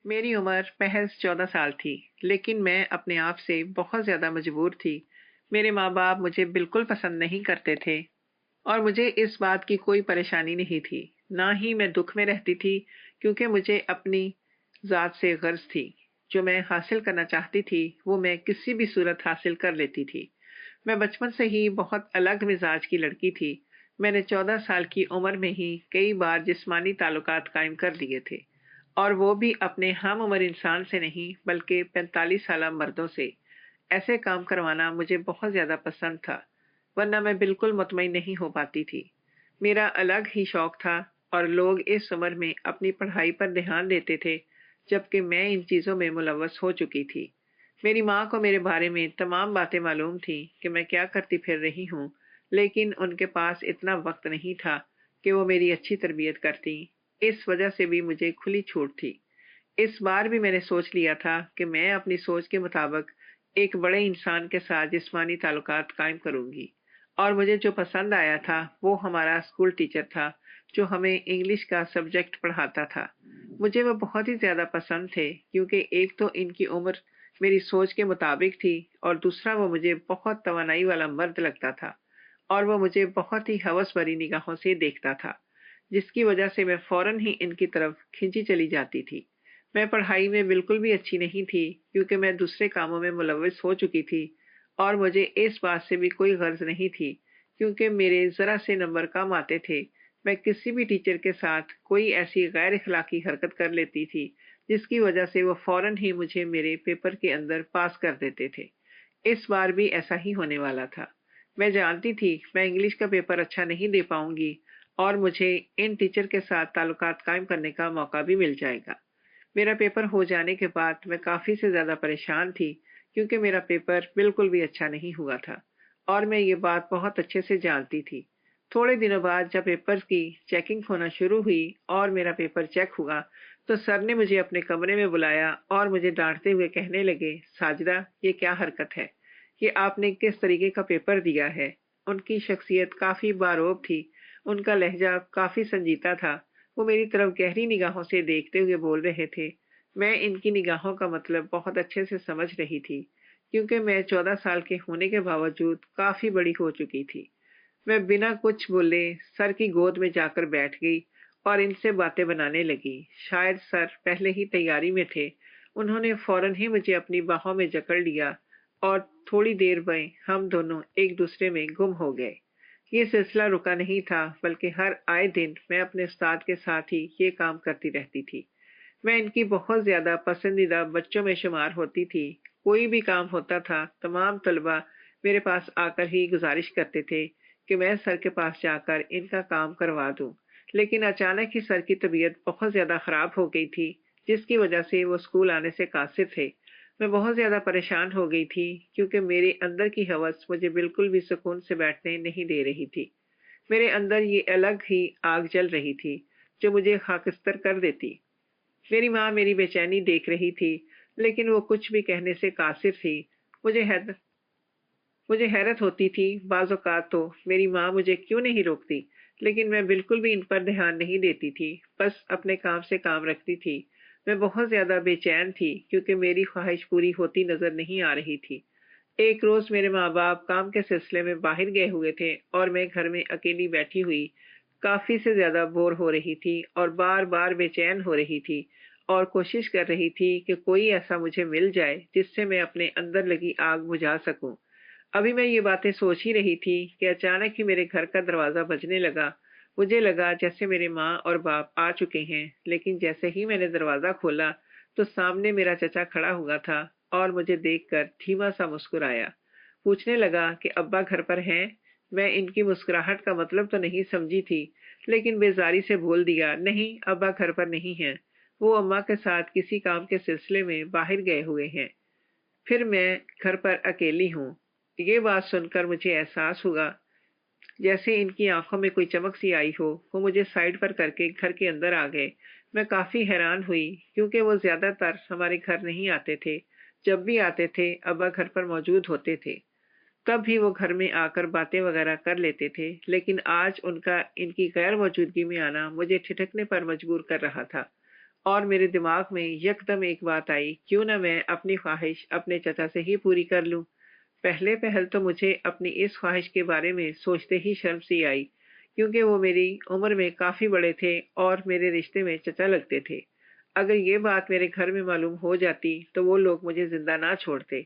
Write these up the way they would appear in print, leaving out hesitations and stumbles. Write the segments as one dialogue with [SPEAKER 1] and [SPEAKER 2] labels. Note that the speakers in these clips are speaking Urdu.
[SPEAKER 1] میری عمر محض 14 سال تھی، لیکن میں اپنے آپ سے بہت زیادہ مجبور تھی۔ میرے ماں باپ مجھے بالکل پسند نہیں کرتے تھے اور مجھے اس بات کی کوئی پریشانی نہیں تھی۔ نہ ہی میں دکھ میں رہتی تھی، کیونکہ مجھے اپنی ذات سے غرض تھی۔ جو میں حاصل کرنا چاہتی تھی وہ میں کسی بھی صورت حاصل کر لیتی تھی۔ میں بچپن سے ہی بہت الگ مزاج کی لڑکی تھی۔ میں نے 14 سال کی عمر میں ہی کئی بار جسمانی تعلقات قائم کر لیے تھے، اور وہ بھی اپنے ہم عمر انسان سے نہیں بلکہ 45 سالہ مردوں سے۔ ایسے کام کروانا مجھے بہت زیادہ پسند تھا، ورنہ میں بالکل مطمئن نہیں ہو پاتی تھی۔ میرا الگ ہی شوق تھا، اور لوگ اس عمر میں اپنی پڑھائی پر دھیان دیتے تھے، جبکہ میں ان چیزوں میں ملوث ہو چکی تھی۔ میری ماں کو میرے بارے میں تمام باتیں معلوم تھیں کہ میں کیا کرتی پھر رہی ہوں، لیکن ان کے پاس اتنا وقت نہیں تھا کہ وہ میری اچھی تربیت کرتی۔ اس وجہ سے بھی مجھے کھلی چھوٹ تھی۔ اس بار بھی میں نے سوچ لیا تھا کہ میں اپنی سوچ کے مطابق ایک بڑے انسان کے ساتھ جسمانی تعلقات قائم کروں گی، اور مجھے جو پسند آیا تھا وہ ہمارا اسکول ٹیچر تھا، جو ہمیں انگلش کا سبجیکٹ پڑھاتا تھا۔ مجھے وہ بہت ہی زیادہ پسند تھے، کیونکہ ایک تو ان کی عمر میری سوچ کے مطابق تھی، اور دوسرا وہ مجھے بہت توانائی والا مرد لگتا تھا، اور وہ مجھے بہت ہی ہوس بھری نگاہوں سے دیکھتا تھا، جس کی وجہ سے میں فوراً ہی ان کی طرف کھینچی چلی جاتی تھی۔ میں پڑھائی میں بالکل بھی اچھی نہیں تھی، کیونکہ میں دوسرے کاموں میں ملوث ہو چکی تھی، اور مجھے اس بات سے بھی کوئی غرض نہیں تھی، کیونکہ میرے ذرا سے نمبر کم آتے تھے۔ میں کسی بھی ٹیچر کے ساتھ کوئی ایسی غیر اخلاقی حرکت کر لیتی تھی، جس کی وجہ سے وہ فوراً ہی مجھے میرے پیپر کے اندر پاس کر دیتے تھے۔ اس بار بھی ایسا ہی ہونے والا تھا۔ میں جانتی تھی میں انگلش کا پیپر اچھا نہیں دے پاؤں گی، اور مجھے ان ٹیچر کے ساتھ تعلقات قائم کرنے کا موقع بھی مل جائے گا۔ میرا پیپر ہو جانے کے بعد میں کافی سے زیادہ پریشان تھی، کیونکہ میرا پیپر بالکل بھی اچھا نہیں ہوا تھا، اور میں یہ بات بہت اچھے سے جانتی تھی۔ تھوڑے دنوں بعد جب پیپر کی چیکنگ ہونا شروع ہوئی اور میرا پیپر چیک ہوا، تو سر نے مجھے اپنے کمرے میں بلایا اور مجھے ڈانٹتے ہوئے کہنے لگے، ساجدہ، یہ کیا حرکت ہے؟ یہ آپ نے کس طریقے کا پیپر دیا ہے؟ ان کی شخصیت کافی باروب تھی، ان کا لہجہ کافی سنجیدہ تھا۔ وہ میری طرف گہری نگاہوں سے دیکھتے ہوئے بول رہے تھے۔ میں ان کی نگاہوں کا مطلب بہت اچھے سے سمجھ رہی تھی، کیونکہ میں 14 سال کے ہونے کے باوجود کافی بڑی ہو چکی تھی۔ میں بنا کچھ بولے سر کی گود میں جا کر بیٹھ گئی اور ان سے باتیں بنانے لگی۔ شاید سر پہلے ہی تیاری میں تھے۔ انہوں نے فوراً ہی مجھے اپنی باہوں میں جکڑ لیا، اور تھوڑی دیر میں ہم دونوں ایک دوسرے میں گم ہو گئے۔ یہ سلسلہ رکا نہیں تھا، بلکہ ہر آئے دن میں اپنے استاد کے ساتھ ہی یہ کام کرتی رہتی تھی۔ میں ان کی بہت زیادہ پسندیدہ بچوں میں شمار ہوتی تھی۔ کوئی بھی کام ہوتا تھا، تمام طلبہ میرے پاس آ کر ہی گزارش کرتے تھے کہ میں سر کے پاس جا کر ان کا کام کروا دوں۔ لیکن اچانک ہی سر کی طبیعت بہت زیادہ خراب ہو گئی تھی، جس کی وجہ سے وہ اسکول آنے سے قاصر تھے۔ میں بہت زیادہ پریشان ہو گئی تھی، کیونکہ میرے اندر کی ہوس مجھے بالکل بھی سکون سے بیٹھنے نہیں دے رہی تھی۔ میرے اندر یہ الگ ہی آگ جل رہی تھی، جو مجھے خاکستر کر دیتی۔ میری ماں میری بے چینی دیکھ رہی تھی، لیکن وہ کچھ بھی کہنے سے قاصر تھی۔ مجھے حیرت مجھے حیرت ہوتی تھی بعض اوقات تو میری ماں مجھے کیوں نہیں روکتی، لیکن میں بالکل بھی ان پر دھیان نہیں دیتی تھی، بس اپنے کام سے کام رکھتی تھی۔ میں بہت زیادہ بے چین تھی، کیونکہ میری خواہش پوری ہوتی نظر نہیں آ رہی تھی۔ ایک روز میرے ماں باپ کام کے سلسلے میں باہر گئے ہوئے تھے، اور میں گھر میں اکیلی بیٹھی ہوئی کافی سے زیادہ بور ہو رہی تھی، اور بار بار بے چین ہو رہی تھی، اور کوشش کر رہی تھی کہ کوئی ایسا مجھے مل جائے جس سے میں اپنے اندر لگی آگ بجھا سکوں۔ ابھی میں یہ باتیں سوچ ہی رہی تھی کہ اچانک ہی میرے گھر کا دروازہ بجنے لگا۔ مجھے لگا جیسے میرے ماں اور باپ آ چکے ہیں، لیکن جیسے ہی میں نے دروازہ کھولا تو سامنے میرا چچا کھڑا ہوا تھا، اور مجھے دیکھ کر دھیما سا مسکرایا۔ پوچھنے لگا کہ ابا گھر پر ہیں؟ میں ان کی مسکراہٹ کا مطلب تو نہیں سمجھی تھی، لیکن بیزاری سے بول دیا، نہیں، ابا گھر پر نہیں ہیں، وہ اماں کے ساتھ کسی کام کے سلسلے میں باہر گئے ہوئے ہیں، پھر میں گھر پر اکیلی ہوں۔ یہ بات سن کر مجھے احساس ہوا جیسے ان کی آنکھوں میں کوئی چمک سی آئی ہو۔ وہ مجھے سائڈ پر کر کے گھر کے اندر آ گئے۔ میں کافی حیران ہوئی، کیونکہ وہ زیادہ تر ہمارے گھر نہیں آتے تھے۔ جب بھی آتے تھے ابا گھر پر موجود ہوتے تھے، تب بھی وہ گھر میں آ کر باتیں وغیرہ کر لیتے تھے، لیکن آج ان کی غیر موجودگی میں آنا مجھے ٹھٹکنے پر مجبور کر رہا تھا۔ اور میرے دماغ میں یکدم ایک بات آئی، کیوں نہ میں اپنی خواہش اپنے چچا سے ہی پوری کر لوں۔ پہلے پہل تو مجھے اپنی اس خواہش کے بارے میں سوچتے ہی شرم سی آئی، کیونکہ وہ میری عمر میں کافی بڑے تھے اور میرے رشتے میں چچا لگتے تھے۔ اگر یہ بات میرے گھر میں معلوم ہو جاتی تو وہ لوگ مجھے زندہ نہ چھوڑتے،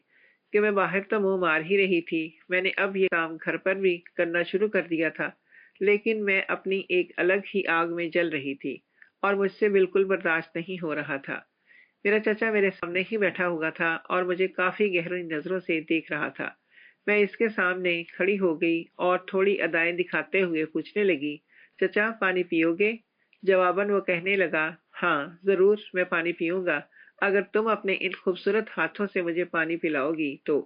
[SPEAKER 1] کہ میں باہر تو منہ مار ہی رہی تھی۔ میں نے اب یہ کام گھر پر بھی کرنا شروع کر دیا تھا، لیکن میں اپنی ایک الگ ہی آگ میں جل رہی تھی اور مجھ سے بالکل برداشت نہیں ہو رہا تھا۔ میرا چچا میرے سامنے ہی بیٹھا ہوا تھا اور مجھے کافی گہری نظروں سے دیکھ رہا تھا۔ میں اس کے سامنے کھڑی ہو گئی اور تھوڑی ادائیں دکھاتے ہوئے پوچھنے لگی، چچا پانی پیو گے؟ جواباً وہ کہنے لگا، ہاں ضرور میں پانی پیوں گا، اگر تم اپنے ان خوبصورت ہاتھوں سے مجھے پانی پلاؤ گی تو۔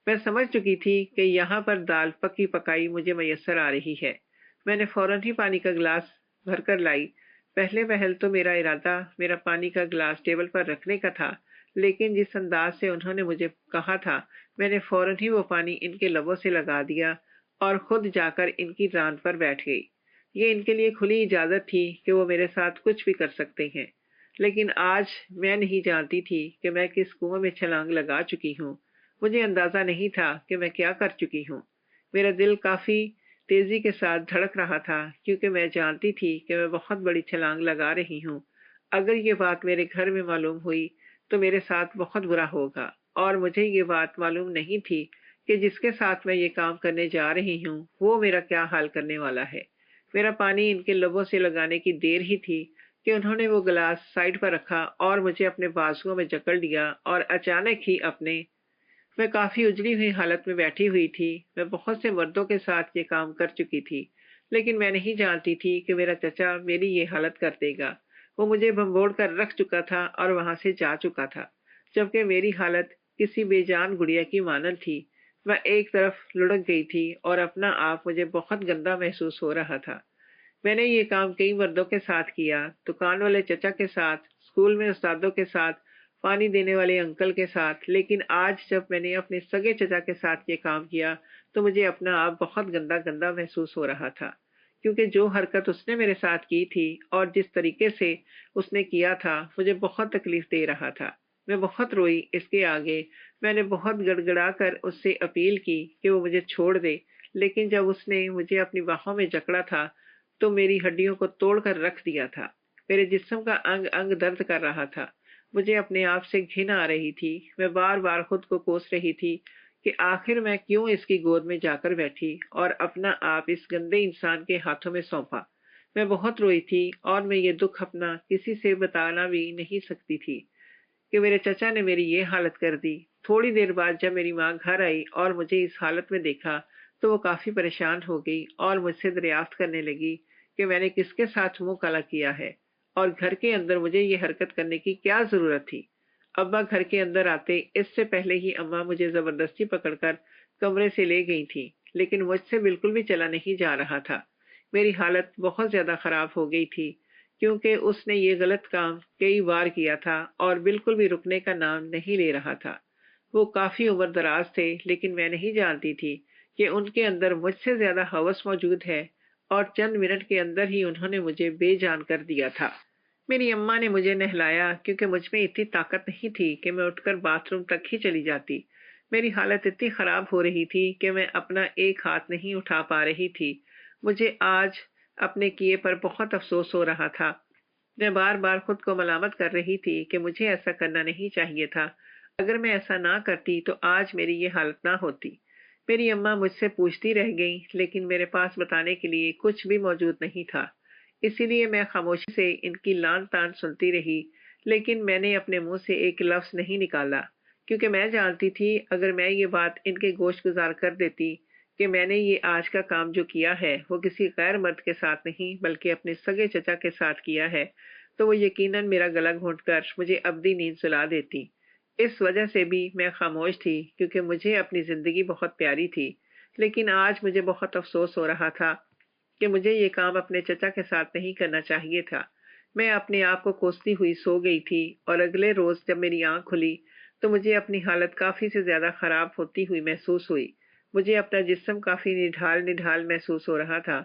[SPEAKER 1] میں سمجھ چکی تھی کہ یہاں پر دال پکی پکائی مجھے میسر آ رہی ہے۔ میں نے فوراً ہی پانی کا گلاس بھر کر لائی۔ پہلے پہل تو میرا ارادہ میرا پانی کا گلاس ٹیبل پر رکھنے کا تھا، لیکن جس انداز سے انہوں نے مجھے کہا تھا، میں نے فوراً ہی وہ پانی ان کے لبوں سے لگا دیا اور خود جا کر ان کی ران پر بیٹھ گئی۔ یہ ان کے لیے کھلی اجازت تھی کہ وہ میرے ساتھ کچھ بھی کر سکتے ہیں، لیکن آج میں نہیں جانتی تھی کہ میں کس کنویں میں چھلانگ لگا چکی ہوں۔ مجھے اندازہ نہیں تھا کہ میں کیا کر چکی ہوں۔ میرا دل کافی تیزی کے ساتھ دھڑک رہا تھا، کیونکہ میں جانتی تھی کہ میں بہت بڑی چھلانگ لگا رہی ہوں۔ اگر یہ بات میرے گھر میں معلوم ہوئی تو میرے ساتھ بہت برا ہوگا، اور مجھے یہ بات معلوم نہیں تھی کہ جس کے ساتھ میں یہ کام کرنے جا رہی ہوں وہ میرا کیا حال کرنے والا ہے۔ میرا پانی ان کے لبوں سے لگانے کی دیر ہی تھی کہ انہوں نے وہ گلاس سائڈ پر رکھا اور مجھے اپنے بازوؤں میں جکڑ لیا اور اچانک ہی میں کافی اجلی ہوئی حالت میں بیٹھی ہوئی تھی۔ میں بہت سے مردوں کے ساتھ یہ کام کر چکی تھی، لیکن میں نہیں جانتی تھی کہ میرا چچا میری یہ حالت کر دے گا۔ وہ مجھے بھنبوڑ کر رکھ چکا تھا اور وہاں سے جا چکا تھا، جبکہ میری حالت کسی بے جان گڑیا کی مانند تھی۔ میں ایک طرف لڑک گئی تھی اور اپنا آپ مجھے بہت گندا محسوس ہو رہا تھا۔ میں نے یہ کام کئی مردوں کے ساتھ کیا، دکان والے چچا کے ساتھ، اسکول میں استادوں کے ساتھ، پانی دینے والے انکل کے ساتھ، لیکن آج جب میں نے اپنے سگے چچا کے ساتھ یہ کام کیا تو مجھے اپنا آپ بہت گندا گندا محسوس ہو رہا تھا، کیونکہ جو حرکت اس نے میرے ساتھ کی تھی اور جس طریقے سے اس نے کیا تھا مجھے بہت تکلیف دے رہا تھا۔ میں بہت روئی اس کے آگے۔ میں نے بہت گڑ گڑا کر اس سے اپیل کی کہ وہ مجھے چھوڑ دے، لیکن جب اس نے مجھے اپنی باہوں میں جکڑا تھا تو میری ہڈیوں کو توڑ کر رکھ دیا تھا۔ میرے جسم کا انگ انگ درد کر رہا تھا۔ مجھے اپنے آپ سے گھن آ رہی تھی۔ میں بار بار خود کو کوس رہی تھی کہ آخر میں کیوں اس کی گود میں جا کر بیٹھی اور اپنا آپ اس گندے انسان کے ہاتھوں میں سونپا۔ میں بہت روئی تھی اور میں یہ دکھ اپنا کسی سے بتانا بھی نہیں سکتی تھی کہ میرے چچا نے میری یہ حالت کر دی۔ تھوڑی دیر بعد جب میری ماں گھر آئی اور مجھے اس حالت میں دیکھا تو وہ کافی پریشان ہو گئی اور مجھ سے دریافت کرنے لگی کہ میں نے کس کے ساتھ منہ کالا کیا ہے اور گھر کے اندر مجھے یہ حرکت کرنے کی کیا ضرورت تھی۔ ابا گھر کے اندر آتے اس سے پہلے ہی اماں مجھے زبردستی پکڑ کر کمرے سے لے گئی تھی، لیکن مجھ سے بالکل بھی چلا نہیں جا رہا تھا۔ میری حالت بہت زیادہ خراب ہو گئی تھی، کیونکہ اس نے یہ غلط کام کئی بار کیا تھا اور بالکل بھی رکنے کا نام نہیں لے رہا تھا۔ وہ کافی عمر دراز تھے، لیکن میں نہیں جانتی تھی کہ ان کے اندر مجھ سے زیادہ ہوس موجود ہے، اور چند منٹ کے اندر ہی انہوں نے مجھے بے جان کر دیا تھا۔ میری اماں نے مجھے نہلایا، کیونکہ مجھ میں اتنی طاقت نہیں تھی کہ میں اٹھ کر باتھ روم تک ہی چلی جاتی۔ میری حالت اتنی خراب ہو رہی تھی کہ میں اپنا ایک ہاتھ نہیں اٹھا پا رہی تھی۔ مجھے آج اپنے کیے پر بہت افسوس ہو رہا تھا۔ میں بار بار خود کو ملامت کر رہی تھی کہ مجھے ایسا کرنا نہیں چاہیے تھا۔ اگر میں ایسا نہ کرتی تو آج میری یہ حالت نہ ہوتی۔ میری اماں مجھ سے پوچھتی رہ گئیں، لیکن میرے پاس بتانے کے لیے کچھ بھی موجود نہیں تھا۔ اسی لیے میں خاموشی سے ان کی لان تان سنتی رہی، لیکن میں نے اپنے منہ سے ایک لفظ نہیں نکالا، کیونکہ میں جانتی تھی اگر میں یہ بات ان کے گوش گزار کر دیتی کہ میں نے یہ آج کا کام جو کیا ہے وہ کسی غیر مرد کے ساتھ نہیں بلکہ اپنے سگے چچا کے ساتھ کیا ہے، تو وہ یقیناً میرا گلا گھونٹ کر مجھے ابدی نیند سلا دیتی۔ اس وجہ سے بھی میں خاموش تھی، کیونکہ مجھے اپنی زندگی بہت پیاری تھی، لیکن آج مجھے بہت افسوس ہو رہا تھا کہ مجھے یہ کام اپنے چچا کے ساتھ نہیں کرنا چاہیے تھا۔ میں اپنے آپ کو کوستی ہوئی سو گئی تھی، اور اگلے روز جب میری آنکھ کھلی تو مجھے اپنی حالت کافی سے زیادہ خراب ہوتی ہوئی محسوس ہوئی۔ مجھے اپنا جسم کافی نڈھال نڈھال محسوس ہو رہا تھا۔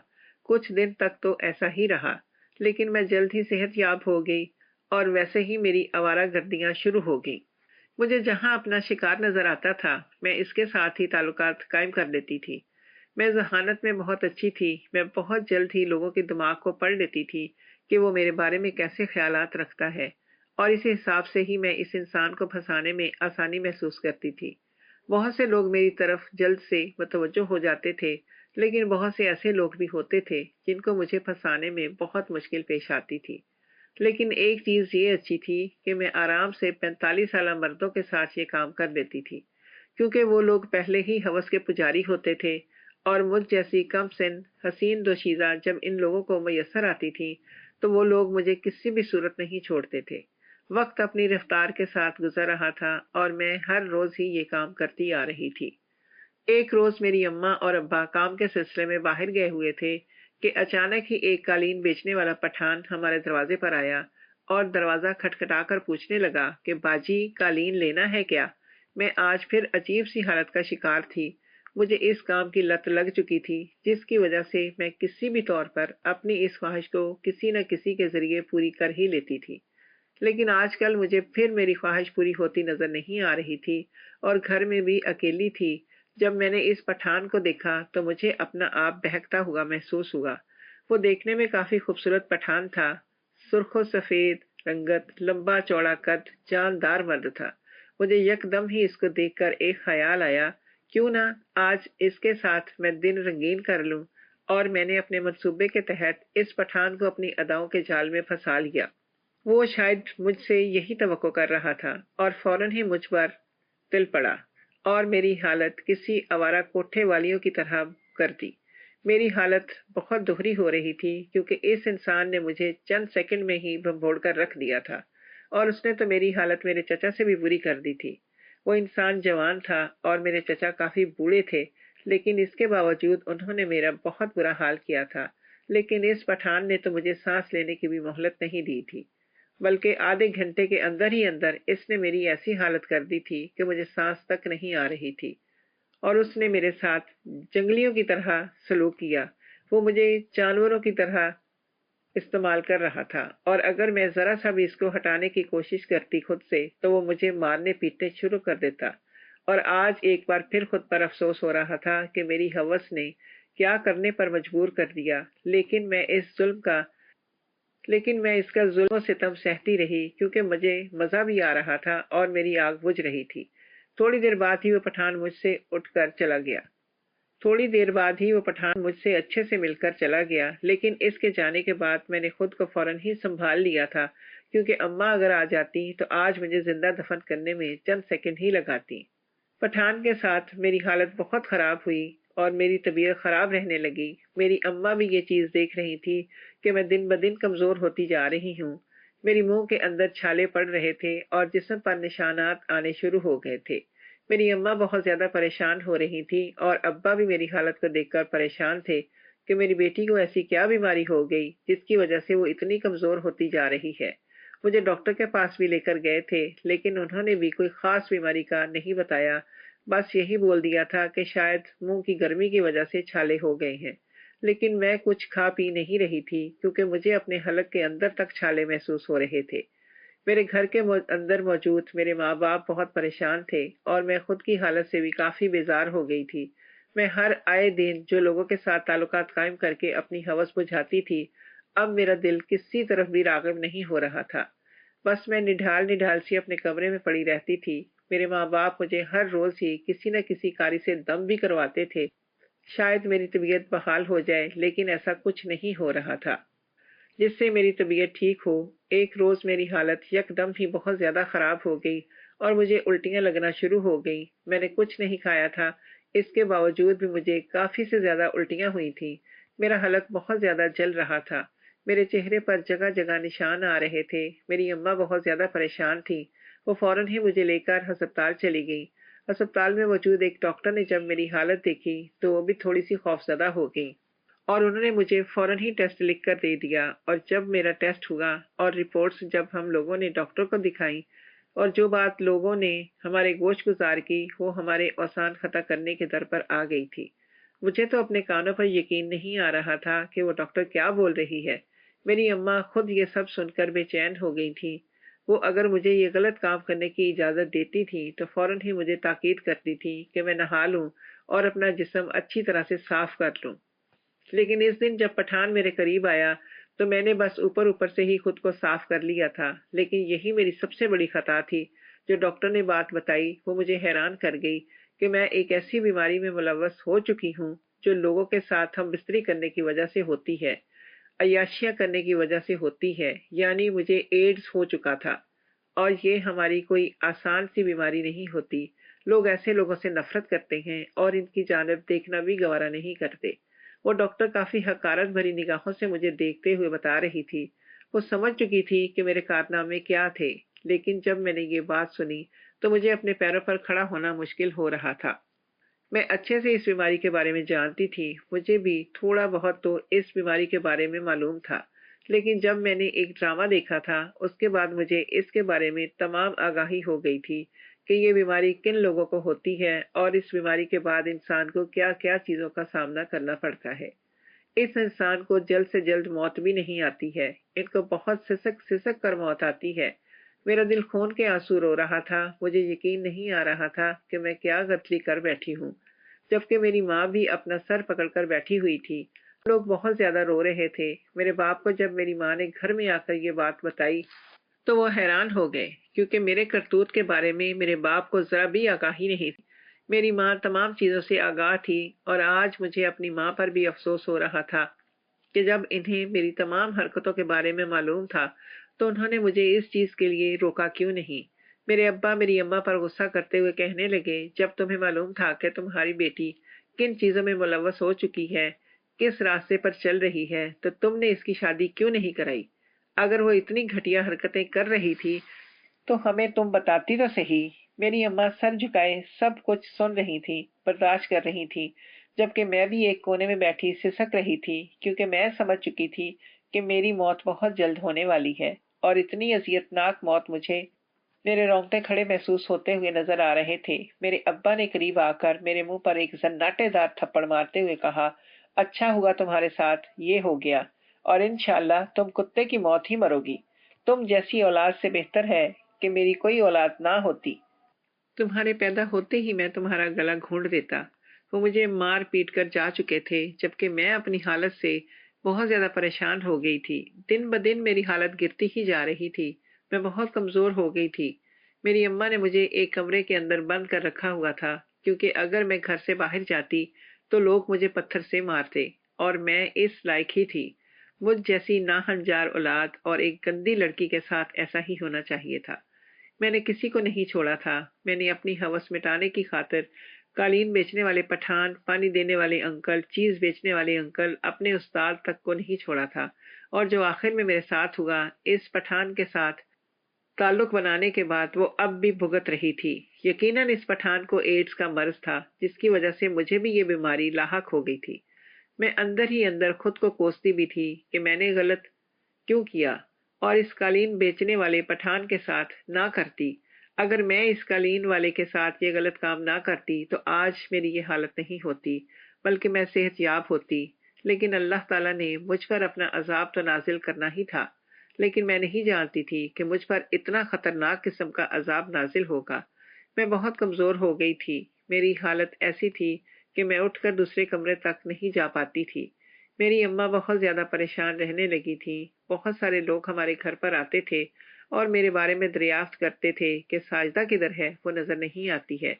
[SPEAKER 1] کچھ دن تک تو ایسا ہی رہا، لیکن میں جلد ہی صحت یاب ہو گئی اور ویسے ہی میری آوارہ گردیاں شروع ہو گئیں۔ مجھے جہاں اپنا شکار نظر آتا تھا میں اس کے ساتھ ہی تعلقات قائم کر لیتی تھی۔ میں ذہانت میں بہت اچھی تھی، میں بہت جلد ہی لوگوں کے دماغ کو پڑھ لیتی تھی کہ وہ میرے بارے میں کیسے خیالات رکھتا ہے، اور اسی حساب سے ہی میں اس انسان کو پھنسانے میں آسانی محسوس کرتی تھی۔ بہت سے لوگ میری طرف جلد سے متوجہ ہو جاتے تھے، لیکن بہت سے ایسے لوگ بھی ہوتے تھے جن کو مجھے پھنسانے میں بہت مشکل پیش آتی تھی۔ لیکن ایک چیز یہ اچھی تھی کہ میں آرام سے 45 سالہ مردوں کے ساتھ یہ کام کر لیتی تھی، کیونکہ وہ لوگ پہلے ہی ہوس کے پجاری ہوتے تھے، اور مجھ جیسی کم سن حسین دوشیزہ جب ان لوگوں کو میسر آتی تھی تو وہ لوگ مجھے کسی بھی صورت نہیں چھوڑتے تھے۔ وقت اپنی رفتار کے ساتھ گزر رہا تھا اور میں ہر روز ہی یہ کام کرتی آ رہی تھی۔ ایک روز میری اماں اور ابا کام کے سلسلے میں باہر گئے ہوئے تھے کہ اچانک ہی ایک قالین بیچنے والا پٹھان ہمارے دروازے پر آیا اور دروازہ کھٹکھٹا کر پوچھنے لگا کہ باجی قالین لینا ہے کیا؟ میں آج پھر عجیب سی حالت کا شکار تھی۔ مجھے اس کام کی لت لگ چکی تھی جس کی وجہ سے میں کسی بھی طور پر اپنی اس خواہش کو کسی نہ کسی کے ذریعے پوری کر ہی لیتی تھی۔ لیکن آج کل مجھے پھر میری خواہش پوری ہوتی نظر نہیں آ رہی تھی اور گھر میں بھی اکیلی تھی۔ جب میں نے اس پٹھان کو دیکھا تو مجھے اپنا آپ بہکتا ہوا محسوس ہوا۔ وہ دیکھنے میں کافی خوبصورت پٹھان تھا، سرخ و سفید رنگت، لمبا چوڑا قد، جاندار مرد تھا۔ مجھے یکدم ہی اس کو دیکھ کر ایک خیال آیا، کیوں نہ آج اس کے ساتھ میں دن رنگین کر لوں، اور میں نے اپنے منصوبے کے تحت اس پٹھان کو اپنی اداؤں کے جال میں پھنسا لیا۔ وہ شاید مجھ سے یہی توقع کر رہا تھا اور فوراً ہی مجھ پر تل پڑا اور میری حالت کسی آوارہ کوٹھے والیوں کی طرح کر دی۔ میری حالت بہت دوہری ہو رہی تھی کیونکہ اس انسان نے مجھے چند سیکنڈ میں ہی بھنبوڑ کر رکھ دیا تھا، اور اس نے تو میری حالت میرے چچا سے بھی بری کر دی تھی۔ وہ انسان جوان تھا اور میرے چچا کافی بوڑھے تھے، لیکن اس کے باوجود انہوں نے میرا بہت برا حال کیا تھا۔ لیکن اس پٹھان نے تو مجھے سانس لینے کی بھی مہلت نہیں دی تھی، بلکہ آدھے گھنٹے کے اندر ہی اندر اس نے میری ایسی حالت کر دی تھی کہ مجھے سانس تک نہیں آ رہی تھی، اور اس نے میرے ساتھ جنگلیوں کی طرح سلوک کیا۔ وہ مجھے جانوروں کی طرح استعمال کر رہا تھا، اور اگر میں ذرا سا بھی اس کو ہٹانے کی کوشش کرتی خود سے تو وہ مجھے مارنے پیٹنے شروع کر دیتا۔ اور آج ایک بار پھر خود پر افسوس ہو رہا تھا کہ میری ہوس نے کیا کرنے پر مجبور کر دیا، لیکن میں اس کا ظلم و ستم سہتی رہی کیونکہ مجھے مزہ بھی آ رہا تھا اور میری آگ بجھ رہی تھی۔ تھوڑی دیر بعد ہی وہ پٹھان مجھ سے اچھے سے مل کر چلا گیا، لیکن اس کے جانے کے بعد میں نے خود کو فوراً ہی سنبھال لیا تھا، کیونکہ اماں اگر آ جاتی تو آج مجھے زندہ دفن کرنے میں چند سیکنڈ ہی لگاتی۔ پٹھان کے ساتھ میری حالت بہت خراب ہوئی اور میری طبیعت خراب رہنے لگی۔ میری اماں بھی یہ چیز دیکھ رہی تھی کہ میں دن بدن کمزور ہوتی جا رہی ہوں۔ میری منہ کے اندر چھالے پڑ رہے تھے اور جسم پر نشانات آنے شروع ہو گئے تھے۔ میری اماں بہت زیادہ پریشان ہو رہی تھی اور ابا بھی میری حالت کو دیکھ کر پریشان تھے کہ میری بیٹی کو ایسی کیا بیماری ہو گئی جس کی وجہ سے وہ اتنی کمزور ہوتی جا رہی ہے۔ مجھے ڈاکٹر کے پاس بھی لے کر گئے تھے، لیکن انہوں نے بھی کوئی خاص بیماری کا نہیں بتایا، بس یہی بول دیا تھا کہ شاید منہ کی گرمی کی وجہ سے چھالے ہو گئے ہیں۔ لیکن میں کچھ کھا پی نہیں رہی تھی کیونکہ مجھے اپنے حلق کے اندر تک چھالے محسوس ہو رہے تھے۔ میرے گھر کے اندر موجود میرے ماں باپ بہت پریشان تھے اور میں خود کی حالت سے بھی کافی بیزار ہو گئی تھی۔ میں ہر آئے دن جو لوگوں کے ساتھ تعلقات قائم کر کے اپنی ہوس بجھاتی تھی، اب میرا دل کسی طرف بھی راغب نہیں ہو رہا تھا۔ بس میں نڈھال سی اپنے کمرے میں پڑی رہتی تھی۔ میرے ماں باپ مجھے ہر روز ہی کسی نہ کسی کاری سے دم بھی کرواتے تھے، شاید میری طبیعت بحال ہو جائے، لیکن ایسا کچھ نہیں ہو رہا تھا جس سے میری طبیعت ٹھیک ہو۔ ایک روز میری حالت یکدم ہی بہت زیادہ خراب ہو گئی اور مجھے الٹیاں لگنا شروع ہو گئیں۔ میں نے کچھ نہیں کھایا تھا، اس کے باوجود بھی مجھے کافی سے زیادہ الٹیاں ہوئی تھیں۔ میرا حلق بہت زیادہ جل رہا تھا، میرے چہرے پر جگہ جگہ نشان آ رہے تھے۔ میری اماں بہت زیادہ پریشان تھی، وہ فوراً ہی مجھے لے کر ہسپتال چلی گئی۔ ہسپتال میں موجود ایک ڈاکٹر نے جب میری حالت دیکھی تو وہ بھی تھوڑی سی خوفزدہ ہو گئی، اور انہوں نے مجھے فوراً ہی ٹیسٹ لکھ کر دے دیا۔ اور جب میرا ٹیسٹ ہوا اور رپورٹس جب ہم لوگوں نے ڈاکٹر کو دکھائیں، اور جو بات لوگوں نے ہمارے گوش گزار کی وہ ہمارے اوسان خطا کرنے کے در پر آ گئی تھی۔ مجھے تو اپنے کانوں پر یقین نہیں آ رہا تھا کہ وہ ڈاکٹر کیا بول رہی ہے۔ میری اماں خود یہ سب سن کر بے چین ہو گئی تھی۔ وہ اگر مجھے یہ غلط کام کرنے کی اجازت دیتی تھی تو فوراً ہی مجھے تاکید کرتی تھی کہ میں نہا لوں اور اپنا جسم اچھی طرح سے صاف کر لوں۔ لیکن اس دن جب پٹھان میرے قریب آیا تو میں نے بس اوپر اوپر سے ہی خود کو صاف کر لیا تھا، لیکن یہی میری سب سے بڑی خطا تھی۔ جو ڈاکٹر نے بات بتائی وہ مجھے حیران کر گئی کہ میں ایک ایسی بیماری میں ملوث ہو چکی ہوں جو لوگوں کے ساتھ ہم بستری کرنے کی وجہ سے ہوتی ہے، عیاشیاں کرنے کی وجہ سے ہوتی ہے، یعنی مجھے ایڈز ہو چکا تھا۔ اور یہ ہماری کوئی آسان سی بیماری نہیں ہوتی۔ لوگ ایسے لوگوں سے نفرت کرتے ہیں اور ان کی جانب دیکھنا بھی گوارا نہیں کرتے۔ وہ ڈاکٹر کافی حقارت بھری نگاہوں سے مجھے دیکھتے ہوئے بتا رہی تھی۔ وہ سمجھ چکی تھی کہ میرے کارنامے کیا تھے، لیکن جب میں نے یہ بات سنی تو مجھے اپنے پیروں پر کھڑا ہونا مشکل ہو رہا تھا۔ میں اچھے سے اس بیماری کے بارے میں جانتی تھی، مجھے بھی تھوڑا بہت تو اس بیماری کے بارے میں معلوم تھا، لیکن جب میں نے ایک ڈرامہ دیکھا تھا اس کے بعد مجھے اس کے بارے میں تمام آگاہی ہو گئی تھی کہ یہ بیماری کن لوگوں کو ہوتی ہے اور اس بیماری کے بعد انسان کو کیا کیا چیزوں کا سامنا کرنا پڑتا ہے۔ اس انسان کو جلد سے جلد موت بھی نہیں آتی ہے، ان کو بہت سسک سسک کر موت آتی ہے۔ میرا دل خون کے آنسو رو رہا تھا، مجھے یقین نہیں آ رہا تھا کہ میں کیا غلطی کر بیٹھی ہوں، جبکہ میری ماں بھی اپنا سر پکڑ کر بیٹھی ہوئی تھی۔ لوگ بہت زیادہ رو رہے تھے۔ میرے باپ کو جب میری ماں نے گھر میں آ کر یہ بات بتائی تو وہ حیران ہو گئے، کیونکہ میرے کرتوت کے بارے میں میرے باپ کو ذرا بھی آگاہی نہیں تھی۔ میری ماں تمام چیزوں سے آگاہ تھی اور آج مجھے اپنی ماں پر بھی افسوس ہو رہا تھا کہ جب انہیں میری تمام حرکتوں کے بارے میں معلوم تھا تو انہوں نے مجھے اس چیز کے لیے روکا کیوں نہیں۔ میرے ابا میری اماں پر غصہ کرتے ہوئے کہنے لگے، جب تمہیں معلوم تھا کہ تمہاری بیٹی کن چیزوں میں ملوث ہو چکی ہے، کس راستے پر چل رہی ہے، تو تم نے اس کی شادی کیوں نہیں کرائی؟ اگر وہ اتنی گھٹیا حرکتیں کر رہی تھی تو ہمیں تم بتاتی تو صحیح۔ میری اماں سر جھکائے سب کچھ سن رہی تھی، برداشت کر رہی تھی، جبکہ میں بھی ایک کونے میں بیٹھی سسک رہی تھی، کیونکہ میں سمجھ چکی تھی کہ میری موت بہت جلد ہونے والی ہے اور اتنی اذیتناک موت مجھے میرے رونگٹے کھڑے محسوس ہوتے ہوئے نظر آ رہے تھے۔ میرے ابا نے قریب آ کر میرے منہ پر ایک زناٹے دار تھپڑ مارتے ہوئے کہا، اچھا ہوا تمہارے ساتھ یہ ہو گیا اور انشاءاللہ تم کتے کی موت ہی مرو گی۔ تم جیسی اولاد سے بہتر ہے کہ میری کوئی اولاد نہ ہوتی۔ تمہارے پیدا ہوتے ہی میں تمہارا گلا گھونٹ دیتا۔ وہ مجھے مار پیٹ کر جا چکے تھے، جبکہ میں اپنی حالت سے بہت زیادہ پریشان ہو گئی تھی۔ دن بدن میری حالت گرتی ہی جا رہی تھی، میں بہت کمزور ہو گئی تھی۔ میری اماں نے مجھے ایک کمرے کے اندر بند کر رکھا ہوا تھا، کیونکہ اگر میں گھر سے باہر جاتی تو لوگ مجھے پتھر سے مارتے، اور میں اس لائق ہی تھی۔ مجھ جیسی ناہنجار اولاد اور ایک گندی لڑکی کے ساتھ ایسا ہی ہونا چاہیے تھا۔ میں نے کسی کو نہیں چھوڑا تھا۔ میں نے اپنی ہوس مٹانے کی خاطر قالین بیچنے والے پٹھان، پانی دینے والے انکل، چیز بیچنے والے انکل، اپنے استاد تک کو نہیں چھوڑا تھا، اور جو آخر میں میرے ساتھ ہوا، اس پٹھان کے ساتھ تعلق بنانے کے بعد وہ اب بھی بھگت رہی تھی۔ یقیناً اس پٹھان کو ایڈز کا مرض تھا، جس کی وجہ سے مجھے بھی یہ بیماری لاحق ہو گئی تھی۔ میں اندر ہی اندر خود کو کوستی بھی تھی کہ میں نے غلط کیوں کیا اور اس قالین بیچنے والے پٹھان کے ساتھ نہ کرتی۔ اگر میں اس قالین والے کے ساتھ یہ غلط کام نہ کرتی تو آج میری یہ حالت نہیں ہوتی، بلکہ میں صحت یاب ہوتی۔ لیکن اللہ تعالیٰ نے مجھ پر اپنا عذاب تو نازل کرنا ہی تھا، لیکن میں نہیں جانتی تھی کہ مجھ پر اتنا خطرناک قسم کا عذاب نازل ہوگا۔ میں بہت کمزور ہو گئی تھی، میری حالت ایسی تھی کہ میں اٹھ کر دوسرے کمرے تک نہیں جا پاتی تھی۔ میری اماں بہت زیادہ پریشان رہنے لگی تھی۔ بہت سارے لوگ ہمارے گھر پر آتے تھے اور میرے بارے میں دریافت کرتے تھے کہ ساجدہ کدھر ہے، وہ نظر نہیں آتی ہے،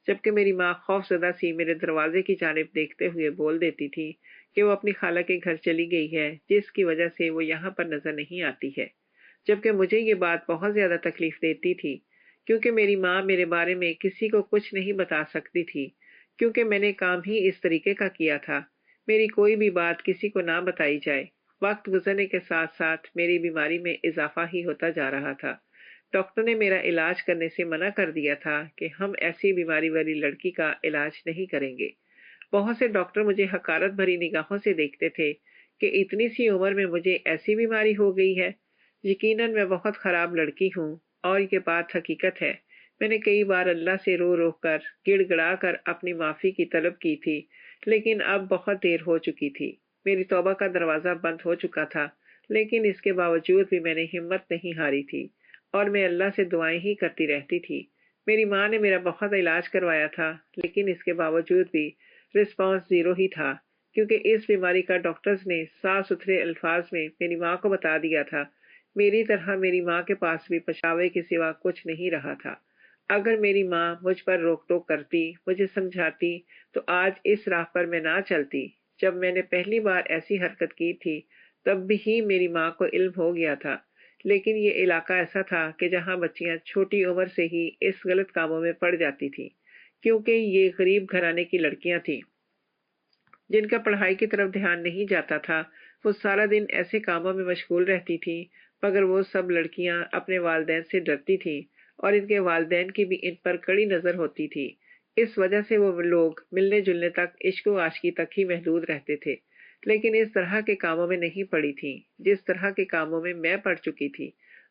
[SPEAKER 1] جبکہ میری ماں خوف زدہ سی میرے دروازے کی جانب دیکھتے ہوئے بول دیتی تھی کہ وہ اپنی خالہ کے گھر چلی گئی ہے، جس کی وجہ سے وہ یہاں پر نظر نہیں آتی ہے، جبکہ مجھے یہ بات بہت زیادہ تکلیف دیتی تھی، کیونکہ میری ماں میرے بارے میں کسی کو کچھ نہیں بتا سکتی تھی، کیونکہ میں نے کام ہی اس طریقے کا کیا تھا۔ میری کوئی بھی بات کسی کو نہ بتائی جائے۔ وقت گزرنے کے ساتھ ساتھ میری بیماری میں اضافہ ہی ہوتا جا رہا تھا۔ ڈاکٹر نے میرا علاج کرنے سے منع کر دیا تھا کہ ہم ایسی بیماری والی لڑکی کا علاج نہیں کریں گے۔ بہت سے ڈاکٹر مجھے حقارت بھری نگاہوں سے دیکھتے تھے کہ اتنی سی عمر میں مجھے ایسی بیماری ہو گئی ہے۔ یقیناً میں بہت خراب لڑکی ہوں اور یہ بات حقیقت ہے۔ میں نے کئی بار اللہ سے رو رو کر، گڑ گڑا کر اپنی معافی کی طلب کی تھی، لیکن اب بہت دیر ہو چکی تھی۔ میری توبہ کا دروازہ بند ہو چکا تھا۔ لیکن اس کے باوجود بھی میں نے ہمت نہیں ہاری تھی اور میں اللہ سے دعائیں ہی کرتی رہتی تھی۔ میری ماں نے میرا بہت علاج کروایا تھا، لیکن اس کے باوجود بھی رسپانس زیرو ہی تھا، کیونکہ اس بیماری کا ڈاکٹرز نے صاف ستھرے الفاظ میں میری ماں کو بتا دیا تھا۔ میری طرح میری ماں کے پاس بھی پچھاوے کے سوا کچھ نہیں رہا تھا۔ اگر میری ماں مجھ پر روک ٹوک کرتی، مجھے سمجھاتی، تو آج اس راہ پر میں نہ چلتی۔ جب میں نے پہلی بار ایسی حرکت کی تھی تب بھی ہی میری ماں کو علم ہو گیا تھا، لیکن یہ علاقہ ایسا تھا کہ جہاں بچیاں چھوٹی عمر سے ہی اس غلط کاموں میں پڑ جاتی تھیں، کیونکہ یہ غریب گھرانے کی لڑکیاں تھیں جن کا پڑھائی کی طرف دھیان نہیں جاتا تھا۔ وہ سارا دن ایسے کاموں میں مشغول رہتی تھیں، مگر وہ سب لڑکیاں اپنے والدین سے ڈرتی تھیں اور ان کے والدین کی بھی ان پر کڑی نظر ہوتی تھی۔ اس وجہ سے وہ لوگ ملنے جلنے تک، عشق و عاشقی تک ہی محدود رہتے تھے، لیکن اس طرح کے کاموں میں نہیں پڑی تھیں جس طرح کے کاموں میں میں پڑ چکی تھی۔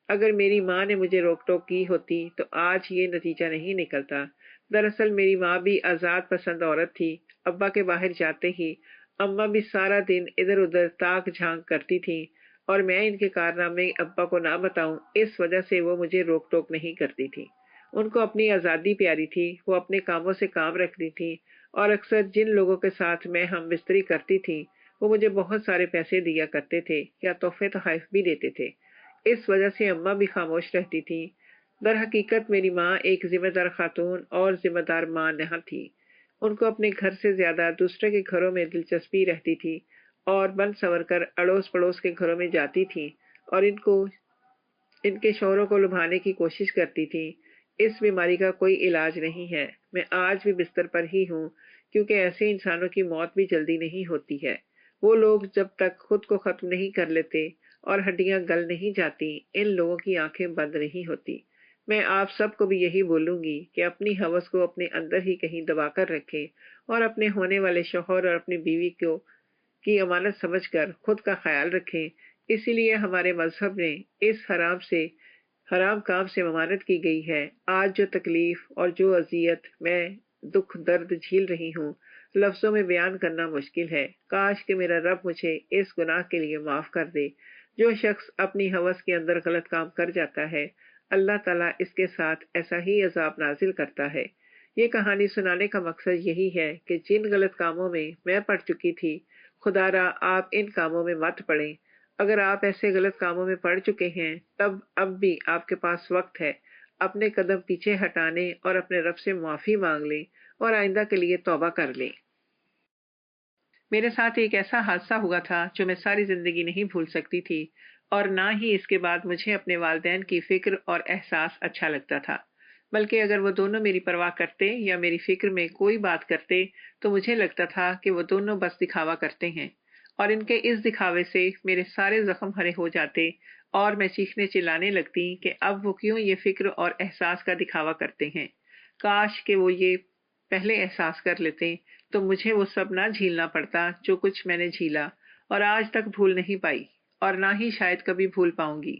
[SPEAKER 1] اگر میری ماں نے مجھے روک ٹوک کی ہوتی تو آج یہ نتیجہ نہیں نکلتا۔ دراصل میری ماں بھی آزاد پسند عورت تھی۔ ابا کے باہر جاتے ہی اماں بھی سارا دن ادھر ادھر تاک جھانک کرتی تھیں، اور میں ان کے کارنامے ابا کو نہ بتاؤں اس وجہ سے وہ مجھے روک ٹوک نہیں کرتی تھی۔ ان کو اپنی آزادی پیاری تھی، وہ اپنے کاموں سے کام رکھتی تھی، اور اکثر جن لوگوں کے ساتھ میں ہم بستری کرتی تھی وہ مجھے بہت سارے پیسے دیا کرتے تھے یا تحفے تحائف بھی دیتے تھے۔ اس وجہ سے اماں بھی خاموش رہتی تھی۔ در حقیقت میری ماں ایک ذمہ دار خاتون اور ذمہ دار ماں نہ تھی۔ ان کو اپنے گھر سے زیادہ دوسرے کے گھروں میں دلچسپی رہتی تھی اور بن سور کر اڑوس پڑوس کے گھروں میں جاتی تھی اور ان کے شوہروں کو لبھانے کی کوشش کرتی تھی۔ اس بیماری کا کوئی علاج نہیں ہے۔ میں آج بھی بستر پر ہی ہوں، کیونکہ ایسے انسانوں کی موت بھی جلدی نہیں ہوتی ہے۔ وہ لوگ جب تک خود کو ختم نہیں کر لیتے اور ہڈیاں گل نہیں جاتی، ان لوگوں کی آنکھیں بند نہیں ہوتی۔ میں آپ سب کو بھی یہی بولوں گی کہ اپنی ہوس کو اپنے اندر ہی کہیں دبا کر رکھیں اور اپنے ہونے والے شوہر اور اپنی بیوی کی امانت سمجھ کر خود کا خیال رکھیں۔ اسی لیے ہمارے مذہب نے اس حرام کام سے ممانعت کی گئی ہے۔ آج جو تکلیف اور جو اذیت میں دکھ درد جھیل رہی ہوں، لفظوں میں بیان کرنا مشکل ہے۔ کاش کہ میرا رب مجھے اس گناہ کے لیے معاف کر دے۔ جو شخص اپنی ہوس کے اندر غلط کام کر جاتا ہے، اللہ تعالیٰ اس کے ساتھ ایسا ہی عذاب نازل کرتا ہے۔ یہ کہانی سنانے کا مقصد یہی ہے کہ جن غلط کاموں میں میں پڑ چکی تھی، خدا را آپ ان کاموں میں مت پڑیں۔ اگر آپ ایسے غلط کاموں میں پڑ چکے ہیں تب اب بھی آپ کے پاس وقت ہے اپنے قدم پیچھے ہٹانے اور اپنے رب سے معافی مانگ لیں اور آئندہ کے لیے توبہ کر لیں۔ میرے ساتھ ایک ایسا حادثہ ہوا تھا جو میں ساری زندگی نہیں بھول سکتی تھی، اور نہ ہی اس کے بعد مجھے اپنے والدین کی فکر اور احساس اچھا لگتا تھا، بلکہ اگر وہ دونوں میری پرواہ کرتے یا میری فکر میں کوئی بات کرتے تو مجھے لگتا تھا کہ وہ دونوں بس دکھاوا کرتے ہیں، اور ان کے اس دکھاوے سے میرے سارے زخم ہرے ہو جاتے اور میں چیخنے چلانے لگتی کہ اب وہ کیوں یہ فکر اور احساس کا دکھاوا کرتے ہیں۔ کاش کہ وہ یہ پہلے احساس کر لیتے تو مجھے وہ سب نہ جھیلنا پڑتا جو کچھ میں نے جھیلا اور آج تک بھول نہیں پائی، اور نہ ہی شاید کبھی بھول پاؤں گی۔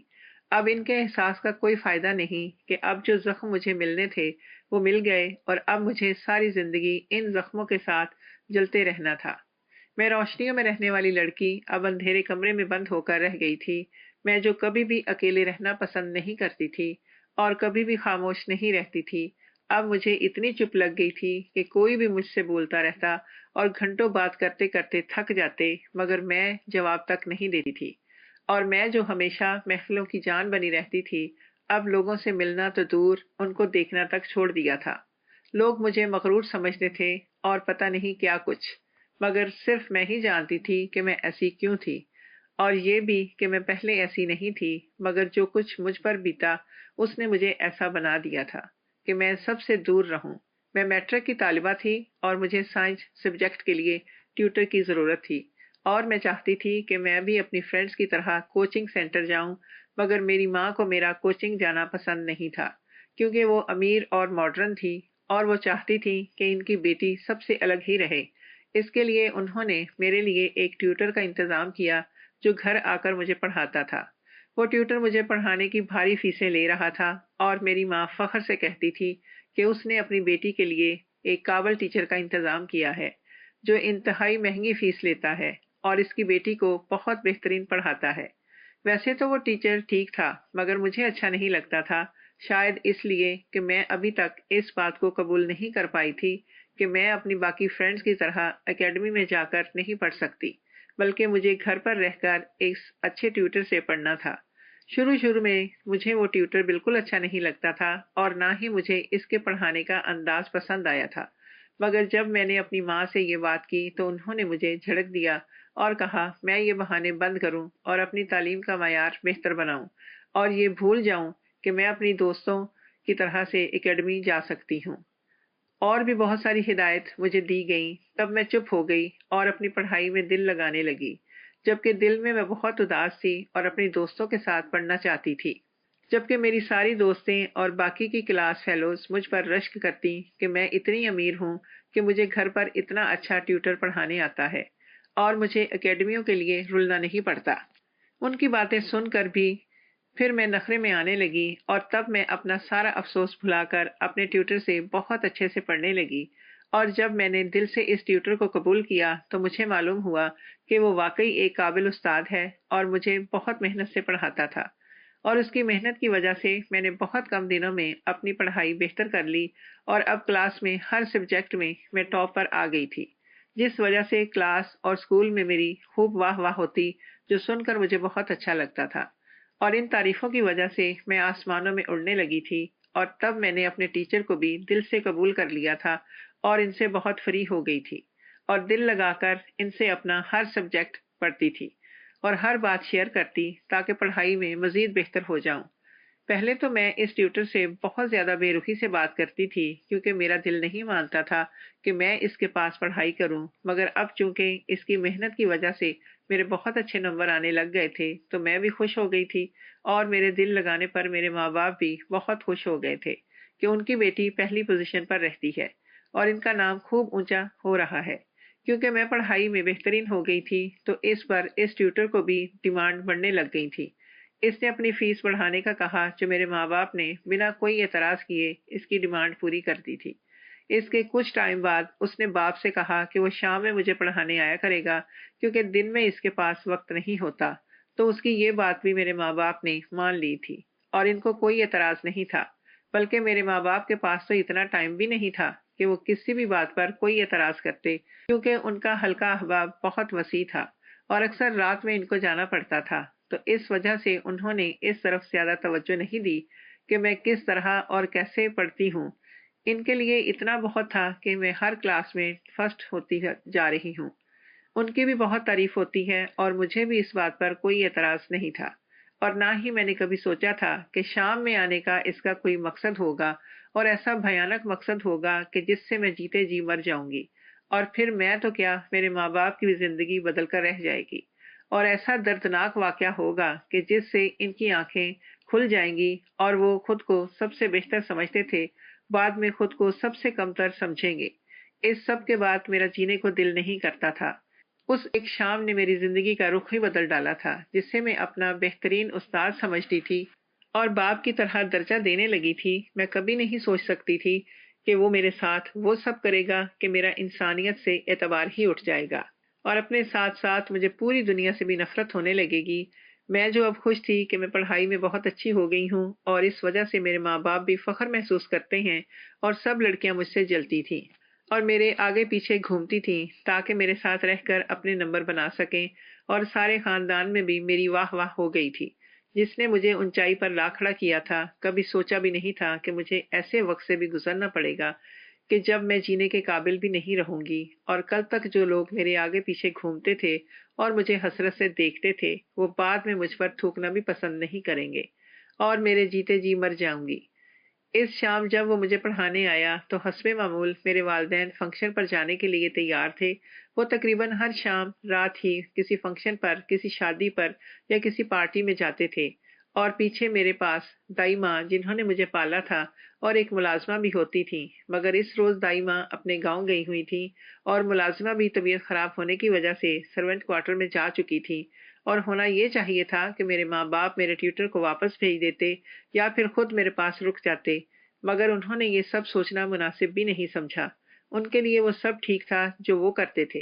[SPEAKER 1] اب ان کے احساس کا کوئی فائدہ نہیں کہ اب جو زخم مجھے ملنے تھے وہ مل گئے، اور اب مجھے ساری زندگی ان زخموں کے ساتھ جلتے رہنا تھا۔ میں روشنیوں میں رہنے والی لڑکی اب اندھیرے کمرے میں بند ہو کر رہ گئی تھی۔ میں جو کبھی بھی اکیلے رہنا پسند نہیں کرتی تھی اور کبھی بھی خاموش نہیں رہتی تھی، اب مجھے اتنی چپ لگ گئی تھی کہ کوئی بھی مجھ سے بولتا رہتا اور گھنٹوں بات کرتے کرتے تھک جاتے، مگر میں جواب تک نہیں دیتی تھی۔ اور میں جو ہمیشہ محفلوں کی جان بنی رہتی تھی، اب لوگوں سے ملنا تو دور، ان کو دیکھنا تک چھوڑ دیا تھا۔ لوگ مجھے مغرور سمجھتے تھے اور پتہ نہیں کیا کچھ، مگر صرف میں ہی جانتی تھی کہ میں ایسی کیوں تھی، اور یہ بھی کہ میں پہلے ایسی نہیں تھی، مگر جو کچھ مجھ پر بیتا اس نے مجھے ایسا بنا دیا تھا کہ میں سب سے دور رہوں۔ میں میٹرک کی طالبہ تھی اور مجھے سائنس سبجیکٹ کے لیے ٹیوٹر کی ضرورت تھی، اور میں چاہتی تھی کہ میں بھی اپنی فرینڈز کی طرح کوچنگ سینٹر جاؤں، مگر میری ماں کو میرا کوچنگ جانا پسند نہیں تھا، کیونکہ وہ امیر اور ماڈرن تھی اور وہ چاہتی تھی کہ ان کی بیٹی سب سے الگ ہی رہے۔ اس کے لیے انہوں نے میرے لیے ایک ٹیوٹر کا انتظام کیا جو گھر آ کر مجھے پڑھاتا تھا۔ وہ ٹیوٹر مجھے پڑھانے کی بھاری فیسیں لے رہا تھا، اور میری ماں فخر سے کہتی تھی کہ اس نے اپنی بیٹی کے لیے ایک قابل ٹیچر کا انتظام کیا ہے جو انتہائی مہنگی فیس لیتا ہے اور اس کی بیٹی کو بہت بہترین پڑھاتا ہے۔ ویسے تو وہ ٹیچر ٹھیک تھا مگر مجھے اچھا نہیں لگتا تھا، شاید اس لیے کہ میں ابھی تک اس بات کو قبول نہیں کر پائی تھی کہ میں اپنی باقی فرینڈز کی طرح اکیڈمی میں جا کر نہیں پڑھ سکتی، بلکہ مجھے گھر پر رہ کر ایک اچھے ٹیوٹر سے پڑھنا تھا۔ شروع میں مجھے وہ ٹیوٹر بالکل اچھا نہیں لگتا تھا اور نہ ہی مجھے اس کے پڑھانے کا انداز پسند آیا تھا، مگر جب میں نے اپنی ماں سے یہ بات کی تو انہوں نے مجھے جھڑک دیا اور کہا میں یہ بہانے بند کروں اور اپنی تعلیم کا معیار بہتر بناؤں اور یہ بھول جاؤں کہ میں اپنی دوستوں کی طرح سے اکیڈمی جا سکتی ہوں۔ اور بھی بہت ساری ہدایت مجھے دی گئیں، تب میں چپ ہو گئی اور اپنی پڑھائی میں دل لگانے لگی، جبکہ دل میں بہت اداس تھی اور اپنی دوستوں کے ساتھ پڑھنا چاہتی تھی۔ جبکہ میری ساری دوستیں اور باقی کی کلاس فیلوز مجھ پر رشک کرتی کہ میں اتنی امیر ہوں کہ مجھے گھر پر اتنا اچھا ٹیوٹر پڑھانے آتا ہے اور مجھے اکیڈمیوں کے لیے رلنا نہیں پڑتا۔ ان کی باتیں سن کر بھی پھر میں نخرے میں آنے لگی اور تب میں اپنا سارا افسوس بھلا کر اپنے ٹیوٹر سے بہت اچھے سے پڑھنے لگی، اور جب میں نے دل سے اس ٹیوٹر کو قبول کیا تو مجھے معلوم ہوا کہ وہ واقعی ایک قابل استاد ہے اور مجھے بہت محنت سے پڑھاتا تھا، اور اس کی محنت کی وجہ سے میں نے بہت کم دنوں میں اپنی پڑھائی بہتر کر لی اور اب کلاس میں ہر سبجیکٹ میں ٹاپ پر آ گئی تھی، جس وجہ سے کلاس اور اسکول میں میری خوب واہ واہ ہوتی، جو سن کر مجھے بہت اچھا لگتا تھا، اور ان تعریفوں کی وجہ سے میں آسمانوں میں اڑنے لگی تھی، اور تب میں نے اپنے ٹیچر کو بھی دل سے قبول کر لیا تھا اور ان سے بہت فری ہو گئی تھی اور دل لگا کر ان سے اپنا ہر سبجیکٹ پڑھتی تھی اور ہر بات شیئر کرتی تاکہ پڑھائی میں مزید بہتر ہو جاؤں۔ پہلے تو میں اس ٹیوٹر سے بہت زیادہ بے رخی سے بات کرتی تھی کیونکہ میرا دل نہیں مانتا تھا کہ میں اس کے پاس پڑھائی کروں، مگر اب چونکہ اس کی محنت کی وجہ سے میرے بہت اچھے نمبر آنے لگ گئے تھے تو میں بھی خوش ہو گئی تھی، اور میرے دل لگانے پر میرے ماں باپ بھی بہت خوش ہو گئے تھے کہ ان کی بیٹی پہلی پوزیشن پر رہتی ہے اور ان کا نام خوب اونچا ہو رہا ہے۔ کیونکہ میں پڑھائی میں بہترین ہو گئی تھی تو اس پر اس ٹیوٹر کو بھی ڈیمانڈ بڑھنے لگ گئی تھی۔ اس نے اپنی فیس بڑھانے کا کہا جو میرے ماں باپ نے بنا کوئی اعتراض کیے اس کی ڈیمانڈ پوری کر دی تھی۔ اس کے کچھ ٹائم بعد اس نے باپ سے کہا کہ وہ شام میں مجھے پڑھانے آیا کرے گا کیونکہ دن میں اس کے پاس وقت نہیں ہوتا، تو اس کی یہ بات بھی میرے ماں باپ نے مان لی تھی اور ان کو کوئی اعتراض نہیں تھا، بلکہ میرے ماں باپ کے پاس تو اتنا ٹائم بھی نہیں تھا کہ وہ کسی بھی بات پر کوئی اعتراض کرتے، کیونکہ ان کا حلقہ احباب بہت وسیع تھا اور اکثر رات میں ان کو جانا پڑتا تھا، تو اس وجہ سے انہوں نے اس طرف زیادہ توجہ نہیں دی کہ میں کس طرح اور کیسے پڑھتی ہوں۔ ان کے لیے اتنا بہت تھا کہ میں ہر کلاس میں فرسٹ ہوتی جا رہی ہوں۔ ان کی بھی بہت تعریف ہوتی ہے اور مجھے بھی اس بات پر کوئی اعتراض نہیں تھا، اور نہ ہی میں نے کبھی سوچا تھا کہ شام میں آنے کا اس کا کوئی مقصد ہوگا اور ایسا بھیانک مقصد ہوگا کہ جس سے میں جیتے جی مر جاؤں گی، اور پھر میں تو کیا میرے ماں باپ کی بھی زندگی بدل کر رہ جائے گی، اور ایسا دردناک واقعہ ہوگا کہ جس سے ان کی آنکھیں کھل جائیں گی اور وہ خود کو سب سے بہتر سمجھتے تھے بعد میں خود کو سب سے کمتر سمجھیں گے۔ اس سب کے بعد میرا جینے کو دل نہیں کرتا تھا۔ اس ایک شام نے میری زندگی کا رخ ہی بدل ڈالا تھا جس سے میں اپنا بہترین استاد سمجھتی تھی اور باپ کی طرح درجہ دینے لگی تھی۔ میں کبھی نہیں سوچ سکتی تھی کہ وہ میرے ساتھ وہ سب کرے گا کہ میرا انسانیت سے اعتبار ہی اٹھ جائے گا اور اپنے ساتھ ساتھ مجھے پوری دنیا سے بھی نفرت ہونے لگے گی۔ میں جو اب خوش تھی کہ میں پڑھائی میں بہت اچھی ہو گئی ہوں اور اس وجہ سے میرے ماں باپ بھی فخر محسوس کرتے ہیں اور سب لڑکیاں مجھ سے جلتی تھیں اور میرے آگے پیچھے گھومتی تھیں تاکہ میرے ساتھ رہ کر اپنے نمبر بنا سکیں، اور سارے خاندان میں بھی میری واہ واہ ہو گئی تھی۔ جس نے مجھے اونچائی پر لا کھڑا کیا تھا کبھی سوچا بھی نہیں تھا کہ مجھے ایسے وقت سے بھی گزرنا پڑے گا کہ جب میں جینے کے قابل بھی نہیں رہوں گی، اور کل تک جو لوگ میرے آگے پیچھے گھومتے تھے اور مجھے حسرت سے دیکھتے تھے وہ بعد میں مجھ پر تھوکنا بھی پسند نہیں کریں گے اور میرے جیتے جی مر جاؤں گی۔ اس شام جب وہ مجھے پڑھانے آیا تو حسب معمول میرے والدین فنکشن پر جانے کے لیے تیار تھے۔ وہ تقریباً ہر شام رات ہی کسی فنکشن پر، کسی شادی پر یا کسی پارٹی میں جاتے تھے، اور پیچھے میرے پاس دائی ماں جنہوں نے مجھے پالا تھا اور ایک ملازمہ بھی ہوتی تھی، مگر اس روز دائی ماں اپنے گاؤں گئی ہوئی تھی اور ملازمہ بھی طبیعت خراب ہونے کی وجہ سے سرونٹ کوارٹر میں جا چکی تھی، اور ہونا یہ چاہیے تھا کہ میرے ماں باپ میرے ٹیوٹر کو واپس بھیج دیتے یا پھر خود میرے پاس رک جاتے، مگر انہوں نے یہ سب سوچنا مناسب بھی نہیں سمجھا۔ ان کے لیے وہ سب ٹھیک تھا جو وہ کرتے تھے،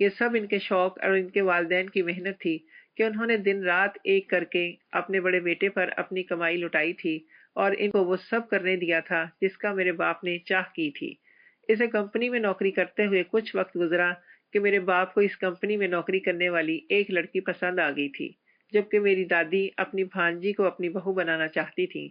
[SPEAKER 1] یہ سب ان کے شوق اور ان کے والدین کی محنت تھی کہ انہوں نے دن رات ایک کر کے اپنے بڑے بیٹے پر اپنی کمائی لٹائی تھی اور ان کو وہ سب کرنے دیا تھا جس کا میرے باپ نے چاہ کی تھی۔ اسے کمپنی میں نوکری کرتے ہوئے کچھ وقت گزرا کہ میرے باپ کو اس کمپنی میں نوکری کرنے والی ایک لڑکی پسند آ گئی تھی، جبکہ میری دادی اپنی بھانجی کو اپنی بہو بنانا چاہتی تھی۔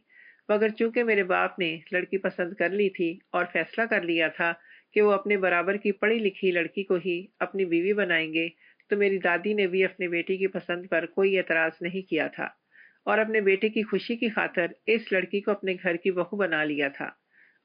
[SPEAKER 1] مگر چونکہ میرے باپ نے لڑکی پسند کر لی تھی اور فیصلہ کر لیا تھا کہ وہ اپنے برابر کی پڑھی لکھی لڑکی کو ہی اپنی بیوی بنائیں گے، تو میری دادی نے بھی اپنے بیٹی کی پسند پر کوئی اعتراض نہیں کیا تھا اور اپنے بیٹے کی خوشی کی خاطر اس لڑکی کو اپنے گھر کی بہو بنا لیا تھا۔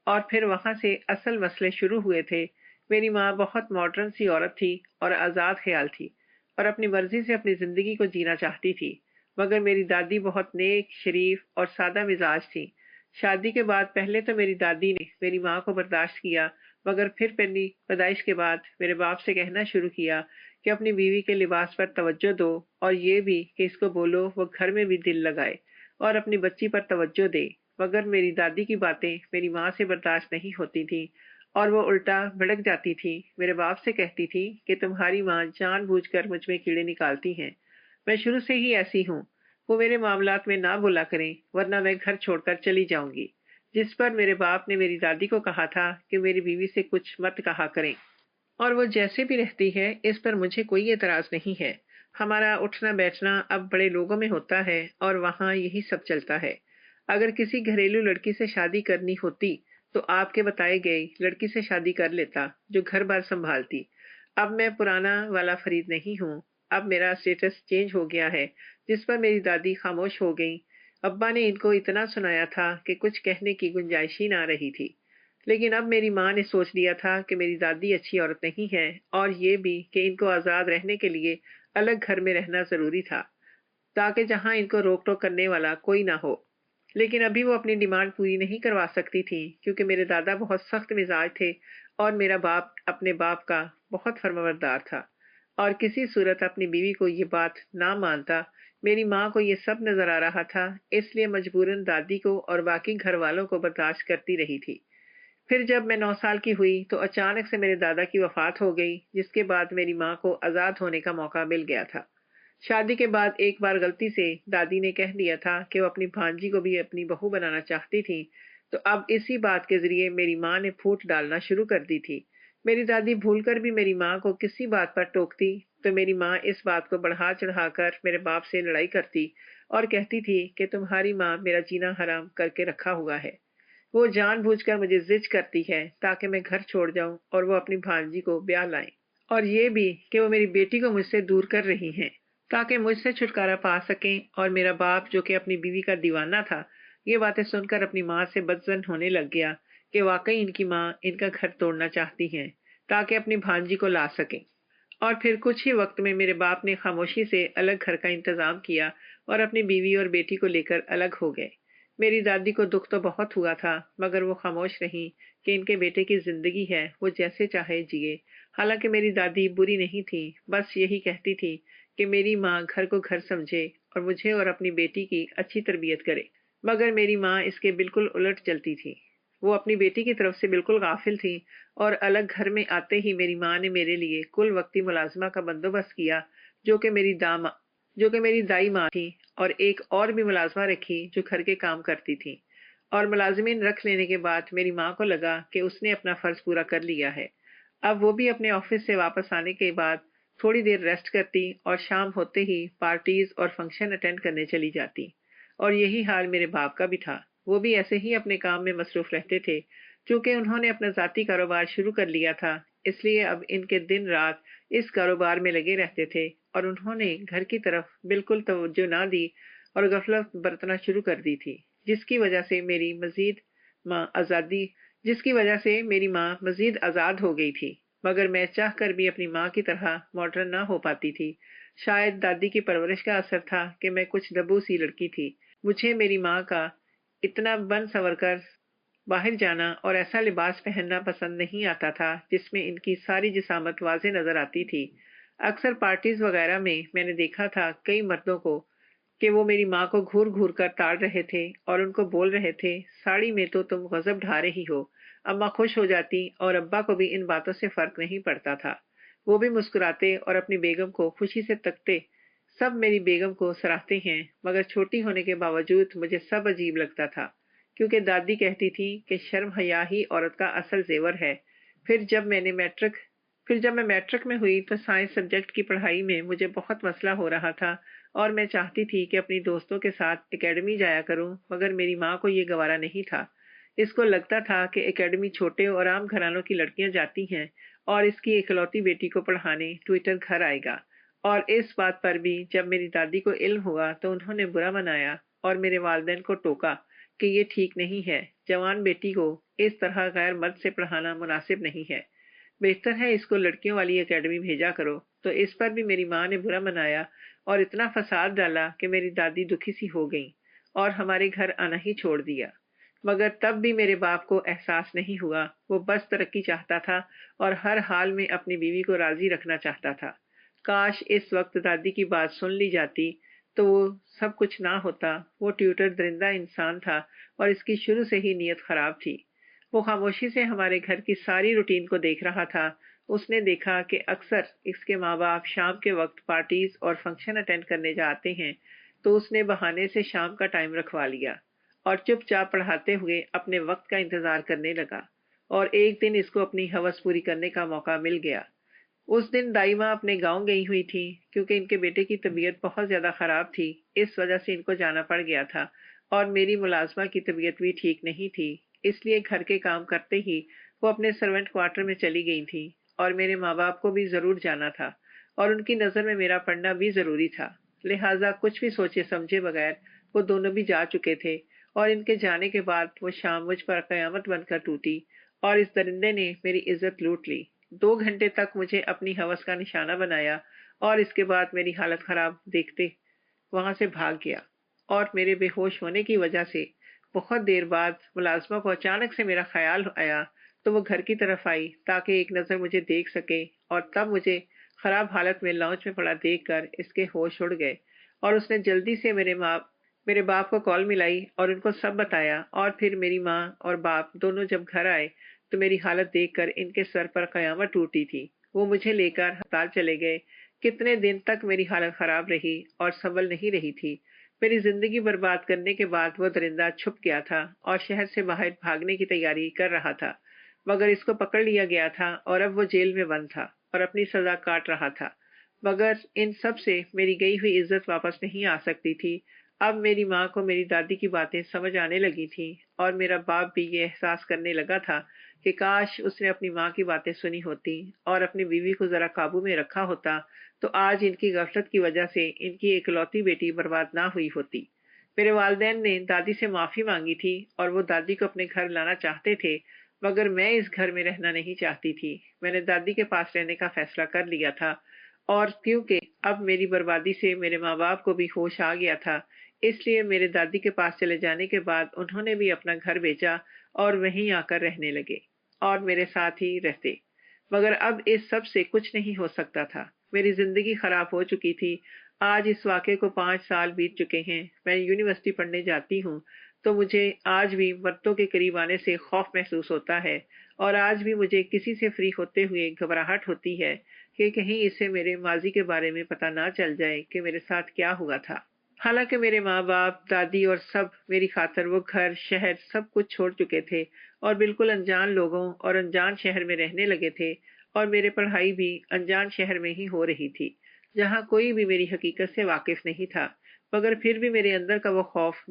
[SPEAKER 1] اور پھر وہاں سے اصل مسئلے شروع ہوئے تھے۔ میری ماں بہت ماڈرن سی عورت تھی اور آزاد خیال تھی اور اپنی مرضی سے اپنی زندگی کو جینا چاہتی تھی، مگر میری دادی بہت نیک، شریف اور سادہ مزاج تھی۔ شادی کے بعد پہلے تو میری دادی نے میری ماں کو برداشت کیا، مگر پھر پہلی پیدائش کے بعد میرے باپ سے کہنا شروع کیا کہ اپنی بیوی کے لباس پر توجہ دو اور یہ بھی کہ اس کو بولو وہ گھر میں بھی دل لگائے اور اپنی بچی پر توجہ دے۔ مگر میری دادی کی باتیں میری ماں سے برداشت نہیں ہوتی تھی اور وہ الٹا بھڑک جاتی تھی۔ میرے باپ سے کہتی تھی کہ تمہاری ماں جان بوجھ کر مجھ میں کیڑے نکالتی ہیں، میں شروع سے ہی ایسی ہوں، وہ میرے معاملات میں نہ بولا کریں ورنہ میں گھر چھوڑ کر چلی جاؤں گی۔ جس پر میرے باپ نے میری دادی کو کہا تھا کہ میری بیوی سے کچھ مت کہا کریں، اور وہ جیسے بھی رہتی ہے اس پر مجھے کوئی اعتراض نہیں ہے۔ ہمارا اٹھنا بیٹھنا اب بڑے لوگوں میں ہوتا ہے اور وہاں یہی سب چلتا ہے۔ اگر کسی گھریلو لڑکی سے شادی کرنی ہوتی تو آپ کے بتائے گئے لڑکی سے شادی کر لیتا جو گھر بار سنبھالتی۔ اب میں پرانا والا فرید نہیں ہوں، اب میرا اسٹیٹس چینج ہو گیا ہے۔ جس پر میری دادی خاموش ہو گئی۔ ابا نے ان کو اتنا سنایا تھا کہ کچھ کہنے کی گنجائش ہی نہ رہی تھی، لیکن اب میری ماں نے سوچ لیا تھا کہ میری دادی اچھی عورت نہیں ہے اور یہ بھی کہ ان کو آزاد رہنے کے لیے الگ گھر میں رہنا ضروری تھا تاکہ جہاں ان کو روک ٹوک کرنے والا کوئی نہ ہو۔ لیکن ابھی وہ اپنی ڈیمانڈ پوری نہیں کروا سکتی تھی کیونکہ میرے دادا بہت سخت مزاج تھے اور میرا باپ اپنے باپ کا بہت فرمانبردار تھا اور کسی صورت اپنی بیوی کو یہ بات نہ مانتا۔ میری ماں کو یہ سب نظر آ رہا تھا، اس لیے مجبوراً دادی کو اور باقی گھر والوں کو برداشت کرتی رہی تھی۔ پھر جب میں 9 سال کی ہوئی تو اچانک سے میرے دادا کی وفات ہو گئی، جس کے بعد میری ماں کو آزاد ہونے کا موقع مل گیا تھا۔ شادی کے بعد ایک بار غلطی سے دادی نے کہہ دیا تھا کہ وہ اپنی بھانجی کو بھی اپنی بہو بنانا چاہتی تھی، تو اب اسی بات کے ذریعے میری ماں نے پھوٹ ڈالنا شروع کر دی تھی۔ میری دادی بھول کر بھی میری ماں کو کسی بات پر ٹوکتی تو میری ماں اس بات کو بڑھا چڑھا کر میرے باپ سے لڑائی کرتی اور کہتی تھی کہ تمہاری ماں میرا جینا حرام کر کے رکھا ہوا ہے، وہ جان بوجھ کر مجھے زج کرتی ہے تاکہ میں گھر چھوڑ جاؤں اور وہ اپنی بھانجی کو بیاہ لائیں، اور یہ بھی کہ وہ میری بیٹی کو مجھ سے دور کر رہی ہیں تاکہ مجھ سے چھٹکارا پا سکیں۔ اور میرا باپ جو کہ اپنی بیوی کا دیوانہ تھا یہ باتیں سن کر اپنی ماں سے بدظن ہونے لگ گیا کہ واقعی ان کی ماں ان کا گھر توڑنا چاہتی ہیں تاکہ اپنی بھانجی کو لا سکیں۔ اور پھر کچھ ہی وقت میں میرے باپ نے خاموشی سے الگ گھر کا انتظام کیا اور اپنی بیوی اور بیٹی کو لے کر الگ ہو گئے۔ میری دادی کو دکھ تو بہت ہوا تھا مگر وہ خاموش رہیں کہ ان کے بیٹے کی زندگی ہے، وہ جیسے چاہے جیے۔ حالانکہ میری دادی بری نہیں تھی، بس یہی کہتی تھی کہ میری ماں گھر کو گھر سمجھے اور مجھے اور اپنی بیٹی کی اچھی تربیت کرے، مگر میری ماں اس کے بالکل الٹ چلتی تھی۔ وہ اپنی بیٹی کی طرف سے بالکل غافل تھی اور الگ گھر میں آتے ہی میری ماں نے میرے لیے کل وقتی ملازمہ کا بندوبست کیا جو کہ میری دائی ماں تھی، اور ایک اور بھی ملازمہ رکھی جو گھر کے کام کرتی تھی۔ اور ملازمین رکھ لینے کے بعد میری ماں کو لگا کہ اس نے اپنا فرض پورا کر لیا ہے۔ اب وہ بھی اپنے آفس سے واپس آنے کے بعد تھوڑی دیر ریسٹ کرتی اور شام ہوتے ہی پارٹیز اور فنکشن اٹینڈ کرنے چلی جاتی، اور یہی حال میرے باپ کا بھی تھا۔ وہ بھی ایسے ہی اپنے کام میں مصروف رہتے تھے۔ چونکہ انہوں نے اپنا ذاتی کاروبار شروع کر لیا تھا اس لیے اب ان کے دن رات اس کاروبار میں لگے رہتے تھے اور انہوں نے گھر کی طرف بالکل توجہ نہ دی اور غفلت برتنا شروع کر دی تھی، جس کی وجہ سے میری ماں مزید آزاد ہو گئی تھی، مگر میں چاہ کر بھی اپنی ماں کی طرح ماڈرن نہ ہو پاتی تھی۔ شاید دادی کی پرورش کا اثر تھا کہ میں کچھ دبو سی لڑکی تھی۔ مجھے میری ماں کا اتنا بن سور کر باہر جانا اور ایسا لباس پہننا پسند نہیں آتا تھا جس میں ان کی ساری جسامت واضح نظر آتی تھی۔ اکثر پارٹیز وغیرہ میں نے دیکھا تھا کئی مردوں کو کہ وہ میری ماں کو گھور گھور کر تاڑ رہے تھے اور ان کو بول رہے تھے ساڑی میں تو تم غضب ڈھا رہی ہو۔ اماں خوش ہو جاتی اور ابا کو بھی ان باتوں سے فرق نہیں پڑتا تھا۔ وہ بھی مسکراتے اور اپنی بیگم کو خوشی سے تکتے۔ سب میری بیگم کو سراہتے ہیں، مگر چھوٹی ہونے کے باوجود مجھے سب عجیب لگتا تھا، کیونکہ دادی کہتی تھی کہ شرم حیا ہی عورت کا اصل زیور ہے۔ پھر جب میں میٹرک میں ہوئی تو سائنس سبجیکٹ کی پڑھائی میں مجھے بہت مسئلہ ہو رہا تھا، اور میں چاہتی تھی کہ اپنی دوستوں کے ساتھ اکیڈمی جایا کروں، مگر میری ماں کو یہ گوارا نہیں تھا۔ اس کو لگتا تھا کہ اکیڈمی چھوٹے اور عام گھرانوں کی لڑکیاں جاتی ہیں، اور اس کی اکلوتی بیٹی کو پڑھانے ٹویٹر گھر آئے گا۔ اور اس بات پر بھی جب میری دادی کو علم ہوا تو انہوں نے برا منایا اور میرے والدین کو ٹوکا کہ یہ ٹھیک نہیں ہے، جوان بیٹی کو اس طرح غیر مرد سے پڑھانا مناسب نہیں ہے، بہتر ہے اس کو لڑکیوں والی اکیڈمی بھیجا کرو۔ تو اس پر بھی میری ماں نے برا منایا اور اتنا فساد ڈالا کہ میری دادی دکھی سی ہو گئیں اور ہمارے گھر آنا ہی چھوڑ دیا۔ مگر تب بھی میرے باپ کو احساس نہیں ہوا، وہ بس ترقی چاہتا تھا اور ہر حال میں اپنی بیوی کو راضی رکھنا چاہتا تھا۔ کاش اس وقت دادی کی بات سن لی جاتی تو وہ سب کچھ نہ ہوتا۔ وہ ٹیوٹر درندہ انسان تھا اور اس کی شروع سے ہی نیت خراب تھی۔ وہ خاموشی سے ہمارے گھر کی ساری روٹین کو دیکھ رہا تھا۔ اس نے دیکھا کہ اکثر اس کے ماں باپ شام کے وقت پارٹیز اور فنکشن اٹینڈ کرنے جاتے ہیں، تو اس نے بہانے سے شام کا ٹائم رکھوا لیا اور چپ چاپ پڑھاتے ہوئے اپنے وقت کا انتظار کرنے لگا۔ اور ایک دن اس کو اپنی ہوس پوری کرنے کا موقع مل گیا۔ اس دن دائمہ اپنے گاؤں گئی ہوئی تھی، کیونکہ ان کے بیٹے کی طبیعت بہت زیادہ خراب تھی، اس وجہ سے ان کو جانا پڑ گیا تھا، اور میری ملازمہ کی طبیعت بھی ٹھیک نہیں تھی، اس لیے گھر کے کام کرتے ہی وہ اپنے سرونٹ کوارٹر میں چلی گئی تھی، اور میرے ماں باپ کو بھی ضرور جانا تھا، اور ان کی نظر میں میرا پڑھنا بھی ضروری تھا، لہٰذا کچھ بھی سوچے سمجھے بغیر وہ دونوں بھی جا چکے تھے، اور ان کے جانے کے بعد وہ شام مجھ پر قیامت بن کر ٹوٹی، اور اس درندے نے میری عزت لوٹ لی۔ 2 گھنٹے تک مجھے اپنی ہوس کا نشانہ بنایا، اور اس کے بعد میری حالت خراب دیکھتے وہاں سے بھاگ گیا، اور میرے بے ہوش ہونے کی وجہ سے بہت دیر بعد ملازمہ کو اچانک سے میرا خیال آیا تو وہ گھر کی طرف آئی تاکہ ایک نظر مجھے دیکھ سکے، اور تب مجھے خراب حالت میں لاؤنج میں پڑا دیکھ کر اس کے ہوش اڑ گئے، اور اس نے جلدی سے میرے باپ کو کال ملائی اور ان کو سب بتایا، اور پھر میری ماں اور باپ دونوں جب گھر آئے تو میری حالت دیکھ کر ان کے سر پر قیامت ٹوٹی تھی۔ وہ مجھے لے کر ہسپتال چلے گئے۔ کتنے دن تک میری حالت خراب رہی اور سنبھل نہیں رہی تھی۔ میری زندگی برباد کرنے کے بعد وہ درندہ چھپ گیا تھا اور شہر سے باہر بھاگنے کی تیاری کر رہا تھا، مگر اس کو پکڑ لیا گیا تھا اور اب وہ جیل میں بند تھا اور اپنی سزا کاٹ رہا تھا، مگر ان سب سے میری گئی ہوئی عزت واپس نہیں آ سکتی تھی۔ اب میری ماں کو میری دادی کی باتیں سمجھ آنے لگی تھیں، اور میرا باپ بھی یہ احساس کرنے لگا تھا کہ کاش اس نے اپنی ماں کی باتیں سنی ہوتی اور اپنی بیوی کو ذرا قابو میں رکھا ہوتا، تو آج ان کی غفلت کی وجہ سے ان کی اکلوتی بیٹی برباد نہ ہوئی ہوتی۔ میرے والدین نے دادی سے معافی مانگی تھی اور وہ دادی کو اپنے گھر لانا چاہتے تھے، مگر میں اس گھر میں رہنا نہیں چاہتی تھی۔ میں نے دادی کے پاس رہنے کا فیصلہ کر لیا تھا، اور کیونکہ اب میری بربادی سے میرے ماں باپ کو بھی ہوش آ گیا تھا، اس لیے میرے دادی کے پاس چلے جانے کے بعد انہوں نے بھی اپنا گھر بیچا اور وہیں آ کر رہنے لگے اور میرے ساتھ ہی رہتے۔ مگر اب اس سب سے کچھ نہیں ہو سکتا تھا، میری زندگی خراب ہو چکی تھی۔ آج اس واقعے کو 5 سال بیت چکے ہیں۔ میں یونیورسٹی پڑھنے جاتی ہوں تو مجھے آج بھی مردوں کے قریب آنے سے خوف محسوس ہوتا ہے، اور آج بھی مجھے کسی سے فری ہوتے ہوئے گھبراہٹ ہوتی ہے کہ کہیں اسے میرے ماضی کے بارے میں پتہ نہ چل جائے کہ میرے ساتھ کیا ہوا تھا۔ حالانکہ میرے ماں باپ، دادی اور سب میری خاطر وہ گھر، شہر سب کچھ چھوڑ چکے تھے اور بالکل انجان لوگوں اور انجان شہر میں رہنے لگے تھے، اور میری پڑھائی بھی انجان شہر میں ہی ہو رہی تھی جہاں کوئی بھی میری حقیقت سے واقف نہیں تھا، مگر پھر بھی میرے اندر کا وہ خوف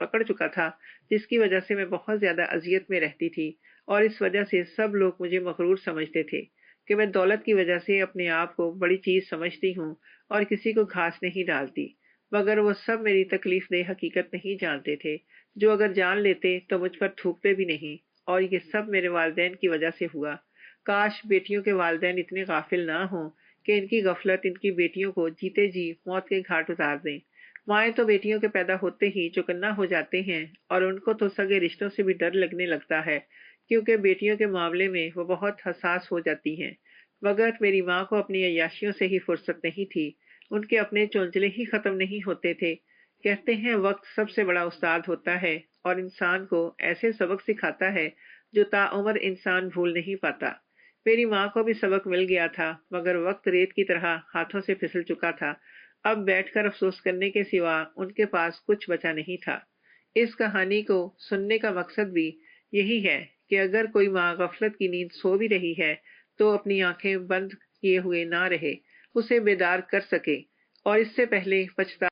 [SPEAKER 1] پکڑ چکا تھا، جس کی وجہ سے میں بہت زیادہ اذیت میں رہتی تھی، اور اس وجہ سے سب لوگ مجھے مغرور سمجھتے تھے کہ میں دولت کی وجہ سے اپنے آپ کو بڑی چیز سمجھتی ہوں اور کسی کو گھاس نہیں ڈالتی، مگر وہ سب میری تکلیف دہ حقیقت نہیں جانتے تھے، جو اگر جان لیتے تو مجھ پر تھوکتے بھی نہیں، اور یہ سب میرے والدین کی وجہ سے ہوا۔ کاش بیٹیوں کے والدین اتنے غافل نہ ہوں کہ ان کی غفلت ان کی بیٹیوں کو جیتے جی موت کے گھاٹ اتار دیں۔ مائیں تو بیٹیوں کے پیدا ہوتے ہی چوکنا ہو جاتے ہیں، اور ان کو تو سگے رشتوں سے بھی ڈر لگنے لگتا ہے، کیونکہ بیٹیوں کے معاملے میں وہ بہت حساس ہو جاتی ہیں، مگر میری ماں کو اپنی عیاشیوں سے ہی فرصت نہیں تھی، ان کے اپنے چونچلے ہی ختم نہیں ہوتے تھے۔ کہتے ہیں وقت سب سے بڑا استاد ہوتا ہے اور انسان کو ایسے سبق سکھاتا ہے جو تا عمر انسان بھول نہیں پاتا۔ میری ماں کو بھی سبق مل گیا تھا، مگر وقت ریت کی طرح ہاتھوں سے پھسل چکا تھا۔ اب بیٹھ کر افسوس کرنے کے سوا ان کے پاس کچھ بچا نہیں تھا۔ اس کہانی کو سننے کا مقصد بھی یہی ہے کہ اگر کوئی ماں غفلت کی نیند سو بھی رہی ہے تو اپنی آنکھیں بند کیے ہوئے نہ رہے، اسے بیدار کر سکے اور اس سے پہلے پچھتا